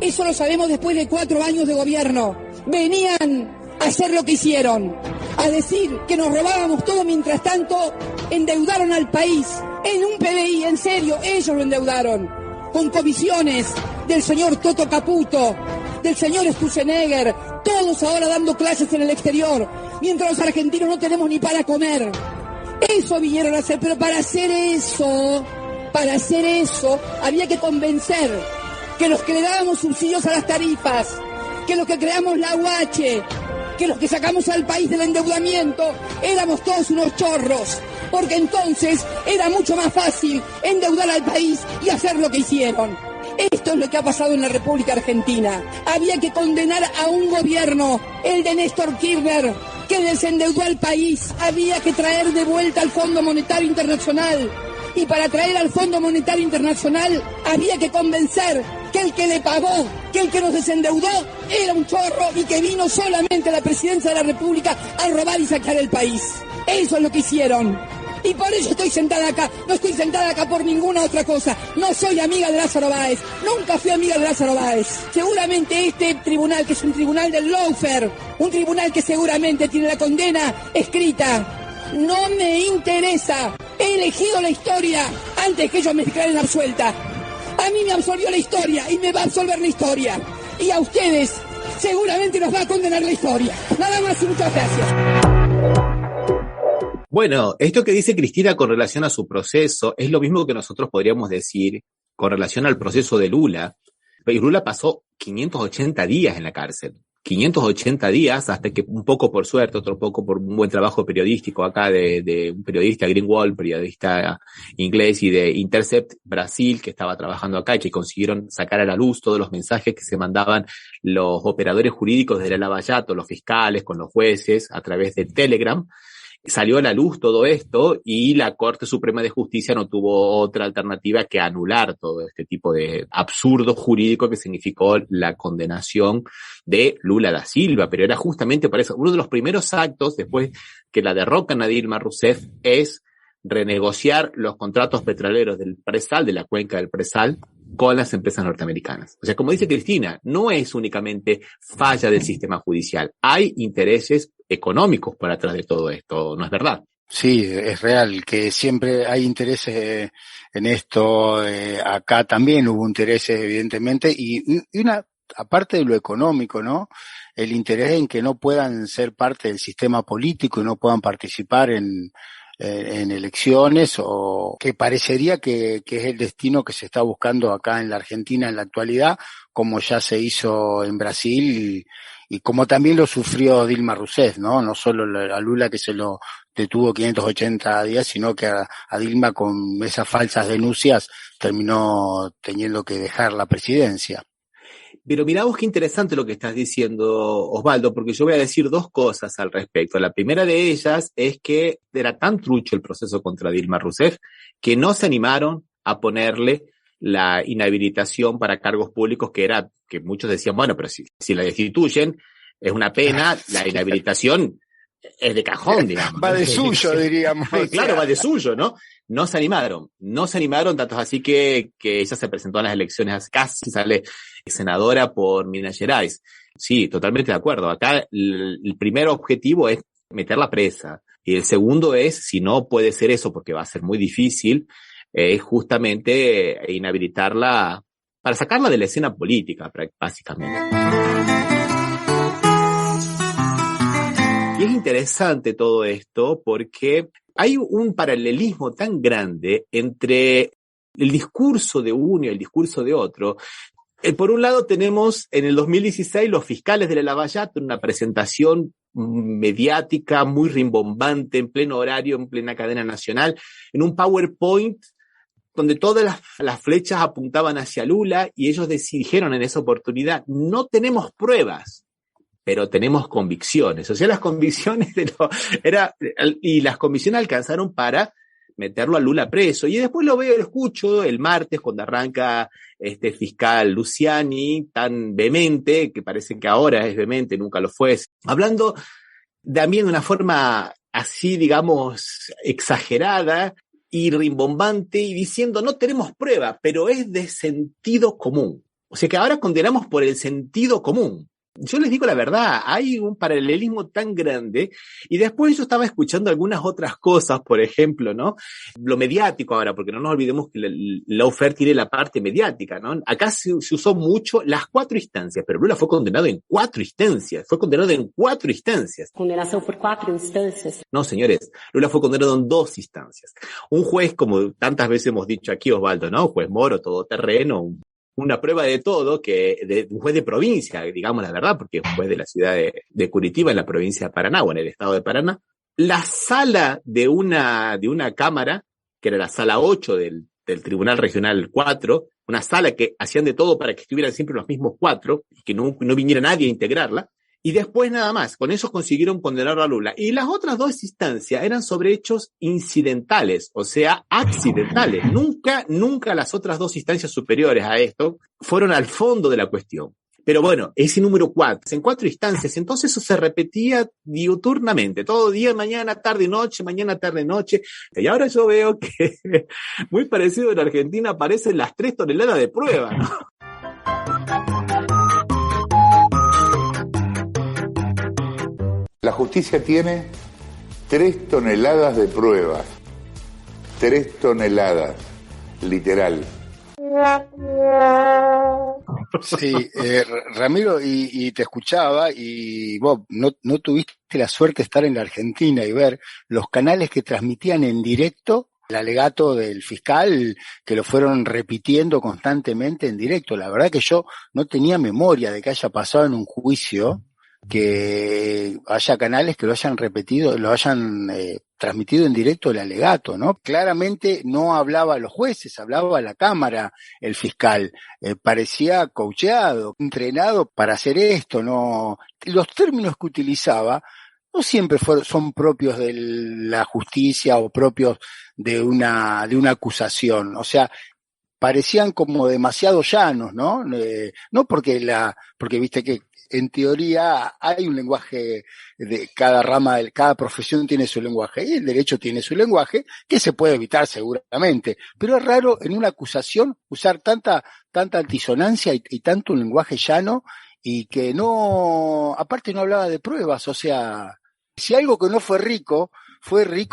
Eso lo sabemos después de 4 años de gobierno. Venían a hacer lo que hicieron, a decir que nos robábamos todo, mientras tanto endeudaron al país en un PBI, en serio, ellos lo endeudaron. Con comisiones del señor Toto Caputo, del señor Sturzenegger, todo todos ahora dando clases en el exterior, mientras los argentinos no tenemos ni para comer. Eso vinieron a hacer, pero para hacer eso había que convencer que los que le dábamos subsidios a las tarifas, que los que creamos la UH, que los que sacamos al país del endeudamiento, éramos todos unos chorros, porque entonces era mucho más fácil endeudar al país y hacer lo que hicieron. Esto es lo que ha pasado en la República Argentina. Había que condenar a un gobierno, el de Néstor Kirchner, que desendeudó al país. Había que traer de vuelta al Fondo Monetario Internacional. Y para traer al Fondo Monetario Internacional había que convencer que el que le pagó, que el que nos desendeudó, era un chorro y que vino solamente a la presidencia de la República a robar y sacar el país. Eso es lo que hicieron. Y por eso estoy sentada acá. No estoy sentada acá por ninguna otra cosa. No soy amiga de Lázaro Báez. Nunca fui amiga de Lázaro Báez. Seguramente este tribunal, que es un tribunal del lawfare, un tribunal que seguramente tiene la condena escrita, no me interesa. He elegido la historia antes que ellos me declaren absuelta. A mí me absolvió la historia y me va a absolver la historia. Y a ustedes seguramente nos va a condenar la historia. Nada más y muchas gracias. Bueno, esto que dice Cristina con relación a su proceso es lo mismo que nosotros podríamos decir con relación al proceso de Lula. Y Lula pasó 580 días en la cárcel. 580 días hasta que un poco por suerte, otro poco por un buen trabajo periodístico acá de un periodista Greenwald, periodista inglés, y de Intercept Brasil, que estaba trabajando acá y que consiguieron sacar a la luz todos los mensajes que se mandaban los operadores jurídicos de la Lavallato, los fiscales con los jueces a través de Telegram. Salió a la luz todo esto y la Corte Suprema de Justicia no tuvo otra alternativa que anular todo este tipo de absurdo jurídico que significó la condenación de Lula da Silva. Pero era justamente para eso. Uno de los primeros actos después que la derrocan a Dilma Rousseff es renegociar los contratos petroleros del Presal, de la cuenca del Presal, con las empresas norteamericanas. O sea, como dice Cristina, no es únicamente falla del sistema judicial. Hay intereses económicos por atrás de todo esto, ¿no es verdad? Sí, es real que siempre hay intereses en esto. Acá también hubo intereses, evidentemente, y una, aparte de lo económico, ¿no? El interés en que no puedan ser parte del sistema político y no puedan participar en elecciones, o que parecería que es el destino que se está buscando acá en la Argentina en la actualidad, como ya se hizo en Brasil y como también lo sufrió Dilma Rousseff, ¿no? No solo a Lula, que se lo detuvo 580 días, sino que a Dilma, con esas falsas denuncias, terminó teniendo que dejar la presidencia. Pero mirá vos qué interesante lo que estás diciendo, Osvaldo, porque yo voy a decir dos cosas al respecto. La primera de ellas es que era tan trucho el proceso contra Dilma Rousseff que no se animaron a ponerle la inhabilitación para cargos públicos, que muchos decían, bueno, pero si la destituyen es una pena, la inhabilitación es de cajón, digamos. Va de suyo, diríamos. Claro, va de suyo, ¿no? No se animaron, tanto así que ella se presentó a las elecciones, casi sale senadora por Minas Gerais. Sí, totalmente de acuerdo. Acá el primer objetivo es meterla presa. Y el segundo es, si no puede ser eso, porque va a ser muy difícil, es justamente inhabilitarla para sacarla de la escena política, básicamente. Y es interesante todo esto porque hay un paralelismo tan grande entre el discurso de uno y el discurso de otro. Por un lado tenemos en el 2016 los fiscales de la Lavallato en una presentación mediática muy rimbombante, en pleno horario, en plena cadena nacional, en un PowerPoint donde todas las flechas apuntaban hacia Lula, y ellos dijeron en esa oportunidad, no tenemos pruebas, pero tenemos convicciones. O sea, las convicciones y las convicciones alcanzaron para meterlo a Lula preso. Y después lo escucho el martes cuando arranca este fiscal Luciani, tan vehemente, que parece que ahora es vehemente, nunca lo fue, hablando también de una forma así, digamos, exagerada y rimbombante, y diciendo, no tenemos prueba, pero es de sentido común. O sea que ahora condenamos por el sentido común. Yo les digo la verdad, hay un paralelismo tan grande, y después yo estaba escuchando algunas otras cosas, por ejemplo, ¿no? Lo mediático ahora, porque no nos olvidemos que el lawfare tiene la parte mediática, ¿no? Acá se usó mucho las 4 instancias, pero Lula fue condenado en 4 instancias, Condenación por 4 instancias. No, señores, Lula fue condenado en 2 instancias. Un juez, como tantas veces hemos dicho aquí, Osvaldo, ¿no? Juez Moro, todoterreno, una prueba de todo, un juez de provincia, digamos la verdad, porque es un juez de la ciudad de Curitiba, en la provincia de Paraná, o en el estado de Paraná. La sala de una cámara, que era la sala 8 del Tribunal Regional 4, una sala que hacían de todo para que estuvieran siempre los mismos 4, y que no viniera nadie a integrarla, y después nada más, con eso consiguieron condenar a Lula. Y las otras 2 instancias eran sobre hechos incidentales, o sea, accidentales. Nunca las otras 2 instancias superiores a esto fueron al fondo de la cuestión. Pero bueno, ese número 4, en 4 instancias, entonces eso se repetía diuturnamente, todo día, mañana, tarde, noche, mañana, tarde, noche. Y ahora yo veo que, muy parecido en Argentina, aparecen las 3 toneladas de prueba, ¿no? La justicia tiene 3 toneladas de pruebas. 3 toneladas, literal. Sí, Ramiro, y te escuchaba, y vos no tuviste la suerte de estar en la Argentina y ver los canales que transmitían en directo el alegato del fiscal, que lo fueron repitiendo constantemente en directo. La verdad que yo no tenía memoria de que haya pasado en un juicio que haya canales que lo hayan repetido, lo hayan transmitido en directo el alegato, ¿no? Claramente no hablaba a los jueces, hablaba a la Cámara el fiscal, parecía coacheado, entrenado para hacer esto, no. Los términos que utilizaba no siempre son propios de la justicia o propios de una acusación, o sea, parecían como demasiado llanos, ¿no? No porque viste que en teoría hay un lenguaje de cada rama, cada profesión tiene su lenguaje, y el derecho tiene su lenguaje, que se puede evitar seguramente, pero es raro en una acusación usar tanta antisonancia y tanto un lenguaje llano, y que aparte no hablaba de pruebas, o sea, si algo que no fue rico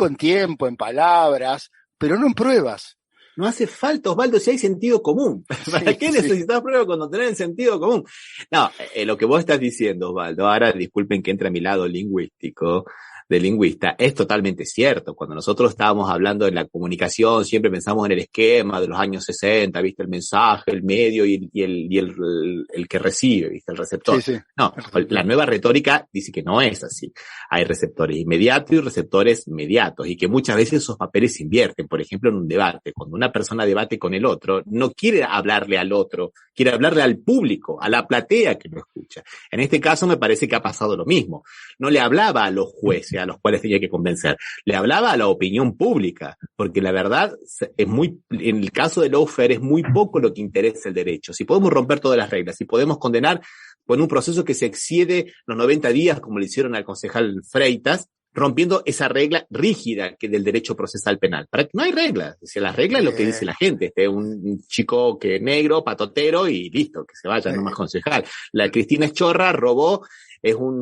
en tiempo, en palabras, pero no en pruebas. No hace falta, Osvaldo, si hay sentido común. ¿Para qué necesitas pruebas cuando tenés sentido común? No, lo que vos estás diciendo, Osvaldo, ahora disculpen que entre a mi lado lingüístico, de lingüista, es totalmente cierto. Cuando nosotros estábamos hablando de la comunicación, siempre pensamos en el esquema de los años 60, ¿viste? El mensaje, el medio y el que recibe, ¿viste? El receptor. Sí. No, la nueva retórica dice que no es así. Hay receptores inmediatos y receptores mediatos, y que muchas veces esos papeles se invierten. Por ejemplo, en un debate, cuando una persona debate con el otro, no quiere hablarle al otro, quiere hablarle al público, a la platea que lo escucha. En este caso me parece que ha pasado lo mismo. No le hablaba a los jueces, a los cuales tenía que convencer. Le hablaba a la opinión pública, porque la verdad en el caso de lawfare es muy poco lo que interesa el derecho. Si podemos romper todas las reglas, si podemos condenar con un proceso que se excede los 90 días, como le hicieron al concejal Freitas, rompiendo esa regla rígida que del derecho procesal penal. Para que no hay reglas, o sea, las reglas es lo que dice la gente, un chico que es negro, patotero, y listo, que se vaya, no más concejal. La Cristina Schorra robó,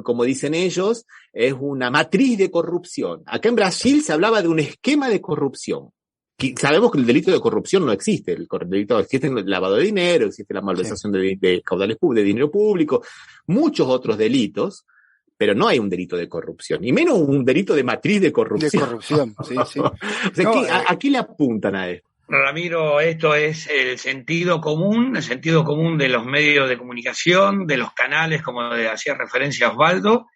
como dicen ellos, es una matriz de corrupción. Acá en Brasil se hablaba de un esquema de corrupción. Sabemos que el delito de corrupción no existe. El delito existe el lavado de dinero, existe la malversación de caudales de dinero público, muchos otros delitos, pero no hay un delito de corrupción, y menos un delito de matriz de corrupción. De corrupción, sí. O sea, ¿a qué le apuntan a esto? Ramiro, esto es el sentido común de los medios de comunicación, de los canales, como hacía referencia Osvaldo,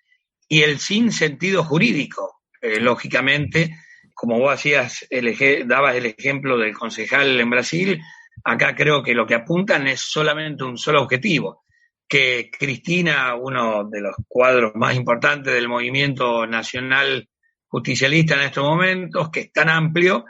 y el sin sentido jurídico. Lógicamente, como vos dabas el ejemplo del concejal en Brasil, acá creo que lo que apuntan es solamente un solo objetivo: que Cristina, uno de los cuadros más importantes del movimiento nacional justicialista en estos momentos, que es tan amplio,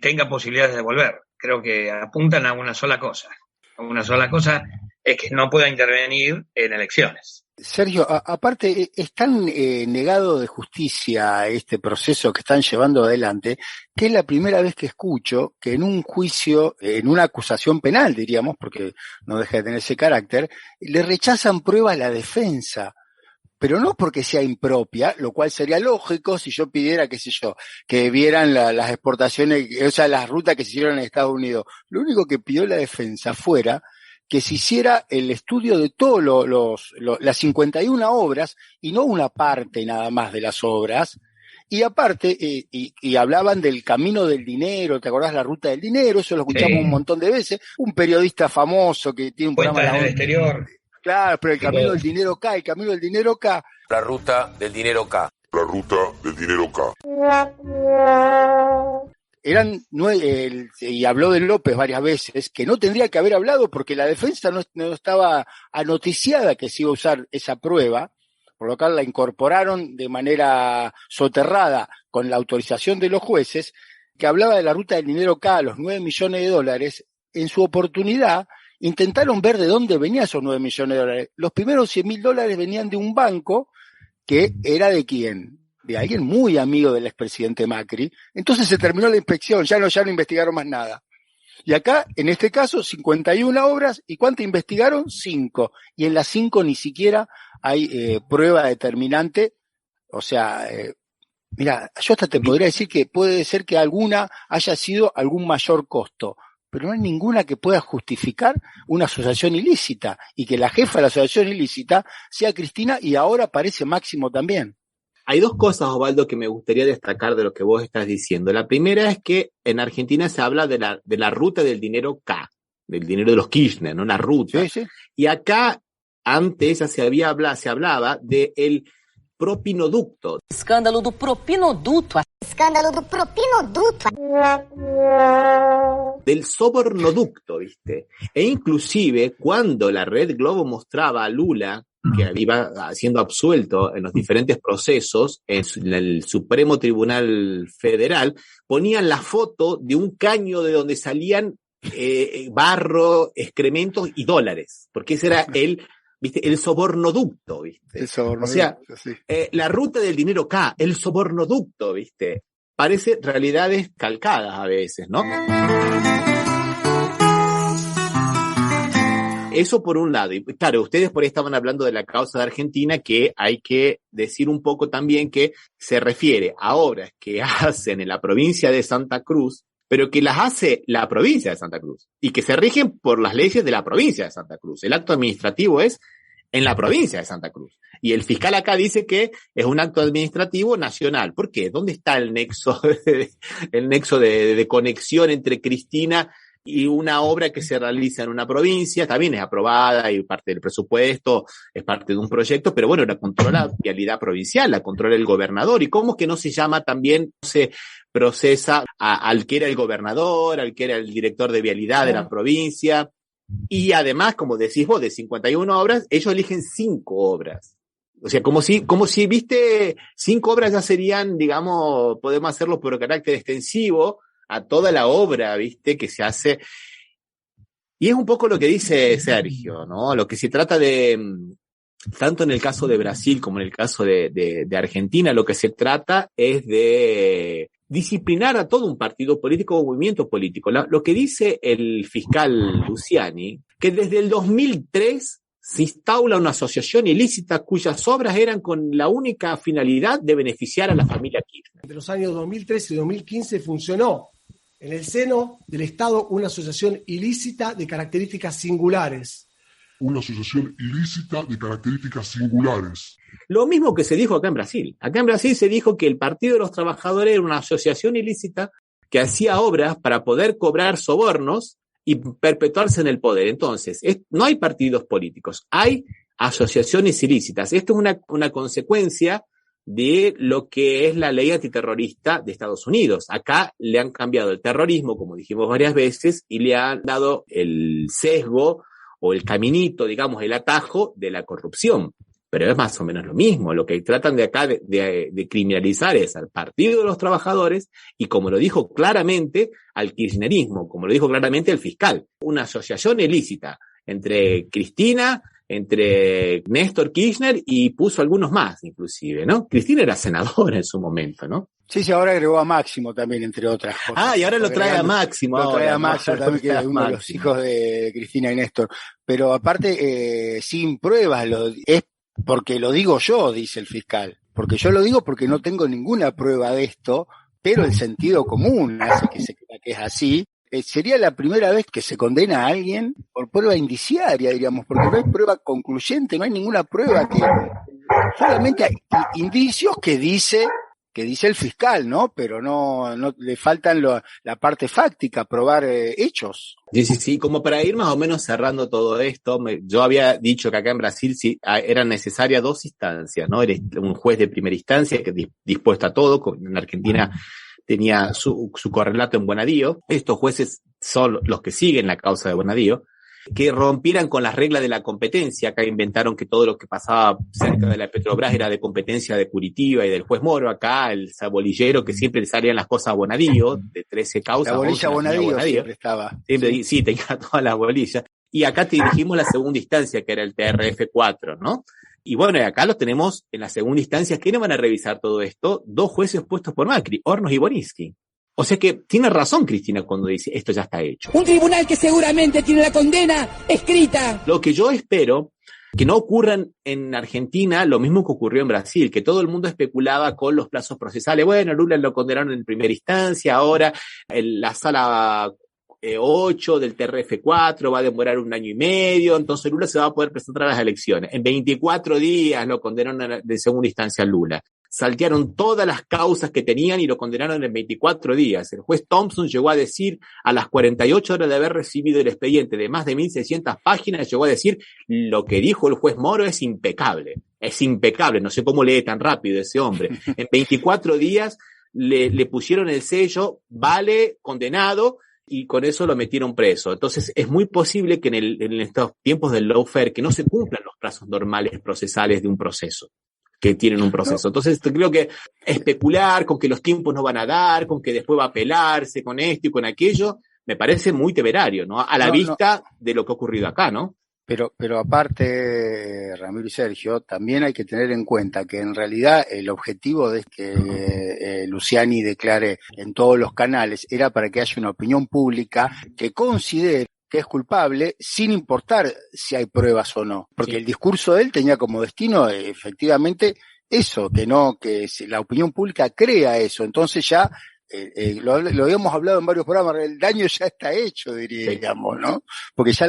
tenga posibilidades de volver. Creo que apuntan a una sola cosa. Una sola cosa es que no pueda intervenir en elecciones. Sergio, aparte, es tan negado de justicia este proceso que están llevando adelante, que es la primera vez que escucho que en un juicio, en una acusación penal, diríamos, porque no deja de tener ese carácter, le rechazan prueba a la defensa. Pero no porque sea impropia, lo cual sería lógico si yo pidiera, qué sé yo, que vieran las exportaciones, o sea, las rutas que se hicieron en Estados Unidos. Lo único que pidió la defensa fuera que se hiciera el estudio de todas las 51 obras y no una parte nada más de las obras. Y aparte, y hablaban del camino del dinero, ¿te acordás la ruta del dinero? Eso lo escuchamos un montón de veces. Un periodista famoso que tiene un programa en el exterior. Claro, pero el camino del dinero K, La ruta del dinero K. La ruta del dinero K. Eran 9, y habló de López varias veces, que no tendría que haber hablado porque la defensa no estaba anoticiada que se iba a usar esa prueba, por lo cual la incorporaron de manera soterrada con la autorización de los jueces, que hablaba de la ruta del dinero K, los $9 millones. En su oportunidad intentaron ver de dónde venían esos $9 millones. Los primeros $100.000 venían de un banco que era de quién, de alguien muy amigo del expresidente Macri. Entonces se terminó la inspección, ya no investigaron más nada. Y acá, en este caso, 51 obras, ¿y cuántas investigaron? 5. Y en las 5 ni siquiera hay prueba determinante. O sea, mira, yo hasta te podría decir que puede ser que alguna haya sido algún mayor costo, pero no hay ninguna que pueda justificar una asociación ilícita, y que la jefa de la asociación ilícita sea Cristina, y ahora parece Máximo también. Hay dos cosas, Osvaldo, que me gustaría destacar de lo que vos estás diciendo. La primera es que en Argentina se habla de la ruta del dinero K, del dinero de los Kirchner, ¿no? La ruta. Sí, sí. Y acá, antes se hablaba de el propinoducto. Escândalo do propinoduto. Escândalo do propinoduto. Del sobornoducto, ¿viste? E inclusive, cuando la Red Globo mostraba a Lula que iba siendo absuelto en los diferentes procesos en el Supremo Tribunal Federal, ponían la foto de un caño de donde salían barro, excrementos y dólares, porque ese era el sobornoducto, ¿viste? El sobornoducto, o sea, sí. La ruta del dinero K, el sobornoducto, ¿viste? Parece realidades calcadas a veces, ¿no? Eso por un lado. Y claro, ustedes por ahí estaban hablando de la causa de Argentina, que hay que decir un poco también que se refiere a obras que hacen en la provincia de Santa Cruz, pero que las hace la provincia de Santa Cruz y que se rigen por las leyes de la provincia de Santa Cruz. El acto administrativo es en la provincia de Santa Cruz. Y el fiscal acá dice que es un acto administrativo nacional. ¿Por qué? ¿Dónde está el nexo de conexión entre Cristina y una obra que se realiza en una provincia? También es aprobada y parte del presupuesto, es parte de un proyecto, pero bueno, la controla la vialidad provincial, la controla el gobernador. ¿Y cómo que no se llama también, no se procesa al que era el gobernador, al que era el director de vialidad de la provincia? Y además, como decís vos, de 51 obras, ellos eligen 5 obras. O sea, como si, viste, 5 obras ya serían, digamos, podemos hacerlo por carácter extensivo a toda la obra, viste, que se hace. Y es un poco lo que dice Sergio, ¿no? Lo que se trata de, tanto en el caso de Brasil como en el caso de Argentina, lo que se trata es de disciplinar a todo un partido político o movimiento político. Lo que dice el fiscal Luciani, que desde el 2003 se instaura una asociación ilícita cuyas obras eran con la única finalidad de beneficiar a la familia Kirchner. Entre los años 2013 y 2015 funcionó en el seno del Estado una asociación ilícita de características singulares. Una asociación ilícita de características singulares. Lo mismo que se dijo acá en Brasil. Acá en Brasil se dijo que el Partido de los Trabajadores era una asociación ilícita que hacía obras para poder cobrar sobornos y perpetuarse en el poder. Entonces, no hay partidos políticos, hay asociaciones ilícitas. Esto es una consecuencia de lo que es la ley antiterrorista de Estados Unidos. Acá le han cambiado el terrorismo, como dijimos varias veces, y le han dado el sesgo o el caminito, digamos, el atajo de la corrupción. Pero es más o menos lo mismo. Lo que tratan de acá de criminalizar es al Partido de los Trabajadores y, como lo dijo claramente, al kirchnerismo, como lo dijo claramente el fiscal. Una asociación ilícita entre Cristina entre Néstor Kirchner y puso algunos más, inclusive, ¿no? Cristina era senadora en su momento, ¿no? Sí, ahora agregó a Máximo también, entre otras cosas. Y ahora lo trae a Máximo. Lo trae a Máximo también, que es uno de los hijos de Cristina y Néstor. Pero aparte, sin pruebas, es porque lo digo yo, dice el fiscal. Porque yo lo digo porque no tengo ninguna prueba de esto, pero el sentido común hace que se crea que es así. Sería la primera vez que se condena a alguien por prueba indiciaria, diríamos, porque no hay prueba concluyente, no hay ninguna prueba solamente hay indicios que dice el fiscal, ¿no? Pero no le faltan la parte fáctica, probar hechos. Sí, como para ir más o menos cerrando todo esto, yo había dicho que acá en Brasil sí eran necesarias 2 instancias, ¿no? Era un juez de primera instancia que dispuesto a todo, en Argentina tenía su correlato en Bonadío. Estos jueces son los que siguen la causa de Bonadío, que rompieran con las reglas de la competencia. Acá inventaron que todo lo que pasaba cerca de la Petrobras era de competencia de Curitiba y del juez Moro. Acá el sabolillero que siempre le salían las cosas a Bonadío, de 13 causas. La bolilla Bonadío siempre estaba. Siempre, sí, tenía todas las bolillas. Y acá te dirigimos la segunda instancia, que era el TRF4, ¿no? Y bueno, acá los tenemos en la segunda instancia. ¿Quiénes van a revisar todo esto? 2 jueces puestos por Macri, Hornos y Borinsky. O sea que tiene razón Cristina cuando dice esto ya está hecho. Un tribunal que seguramente tiene la condena escrita. Lo que yo espero que no ocurra en Argentina lo mismo que ocurrió en Brasil, que todo el mundo especulaba con los plazos procesales. Bueno, Lula lo condenaron en primera instancia, ahora en la sala 8 del TRF4 va a demorar 1 año y medio, entonces Lula se va a poder presentar a las elecciones. En 24 días lo condenaron de segunda instancia a Lula. Saltearon todas las causas que tenían y lo condenaron en 24 días. El juez Thompson llegó a decir, a las 48 horas de haber recibido el expediente de más de 1.600 páginas, llegó a decir, lo que dijo el juez Moro es impecable, no sé cómo lee tan rápido ese hombre. En 24 días le pusieron el sello, vale, condenado, y con eso lo metieron preso. Entonces es muy posible que en estos tiempos del lawfare que no se cumplan los plazos normales procesales de un proceso, que tienen un proceso. Entonces creo que especular con que los tiempos no van a dar, con que después va a apelarse con esto y con aquello, me parece muy temerario, ¿no? A la vista de lo que ha ocurrido acá, ¿no? Pero aparte, Ramiro y Sergio, también hay que tener en cuenta que en realidad el objetivo de que Luciani declare en todos los canales era para que haya una opinión pública que considere que es culpable sin importar si hay pruebas o no. Porque el discurso de él tenía como destino efectivamente eso, que la opinión pública crea eso. Entonces ya lo habíamos hablado en varios programas, el daño ya está hecho, diríamos, ¿no? Porque ya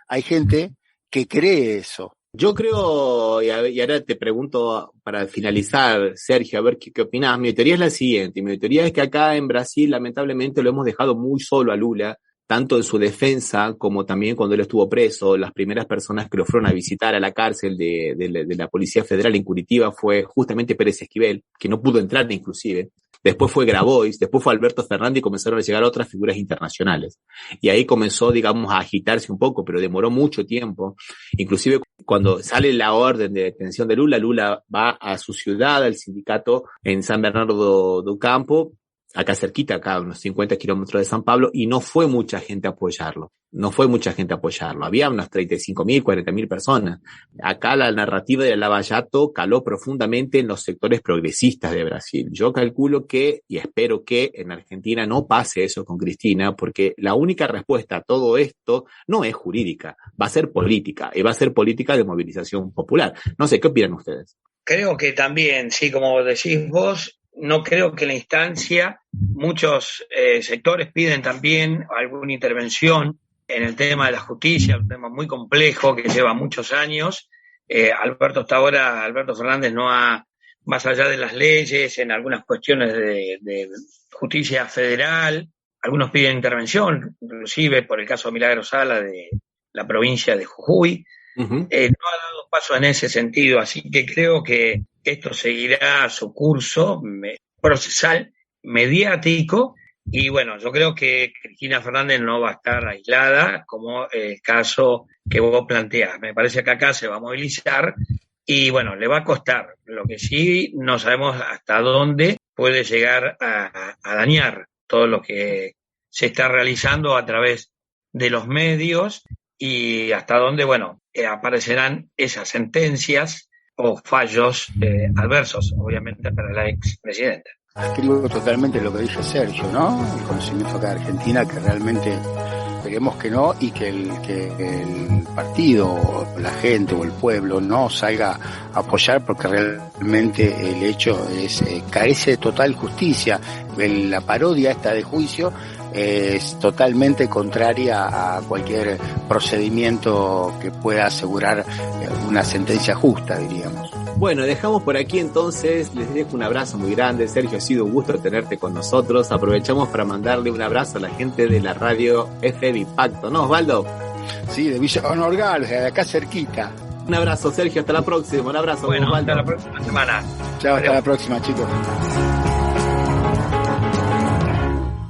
hay gente que cree eso. Yo creo, y ahora te pregunto para finalizar, Sergio, a ver qué opinás. Mi teoría es la siguiente, mi teoría es que acá en Brasil lamentablemente lo hemos dejado muy solo a Lula, tanto en su defensa como también cuando él estuvo preso. Las primeras personas que lo fueron a visitar a la cárcel de la Policía Federal en Curitiba fue justamente Pérez Esquivel, que no pudo entrar inclusive. Después fue Grabois, después fue Alberto Fernández y comenzaron a llegar otras figuras internacionales. Y ahí comenzó, digamos, a agitarse un poco, pero demoró mucho tiempo. Inclusive cuando sale la orden de detención de Lula, Lula va a su ciudad, al sindicato en San Bernardo do Campo, acá cerquita, acá a unos 50 kilómetros de San Pablo, y no fue mucha gente a apoyarlo. Había unas 35.000, 40.000 personas. Acá la narrativa de Lava Jato caló profundamente en los sectores progresistas de Brasil. Yo calculo que, y espero que en Argentina no pase eso con Cristina, porque la única respuesta a todo esto no es jurídica, va a ser política, y va a ser política de movilización popular. No sé, ¿qué opinan ustedes? Creo que también, sí, como decís vos, no creo que en la instancia muchos sectores piden también alguna intervención en el tema de la justicia, un tema muy complejo que lleva muchos años. Alberto Fernández no ha, más allá de las leyes, en algunas cuestiones de justicia federal, algunos piden intervención, inclusive por el caso de Milagro Sala de la provincia de Jujuy. No ha dado paso en ese sentido, así que creo que esto seguirá su curso procesal, mediático, y bueno, yo creo que Cristina Fernández no va a estar aislada, como el caso que vos planteás. Me parece que acá se va a movilizar y bueno, le va a costar. Lo que sí, no sabemos hasta dónde puede llegar a dañar todo lo que se está realizando a través de los medios y hasta dónde, bueno, aparecerán esas sentencias o fallos adversos, obviamente, para la expresidenta. Escribo totalmente lo que dice Sergio, ¿no? El conocimiento acá de Argentina, que realmente esperemos que no, y que el partido, o la gente o el pueblo no salga a apoyar, porque realmente el hecho carece de total justicia. La parodia esta de juicio es totalmente contraria a cualquier procedimiento que pueda asegurar una sentencia justa, diríamos. Bueno, dejamos por aquí entonces, les dejo un abrazo muy grande. Sergio, ha sido un gusto tenerte con nosotros. Aprovechamos para mandarle un abrazo a la gente de la radio FM Impacto, ¿no, Osvaldo? Sí, de Villa Honorgal, de acá cerquita. Un abrazo, Sergio, hasta la próxima. Un abrazo, bueno, Osvaldo. Hasta la próxima semana. Chao, hasta la próxima, chicos.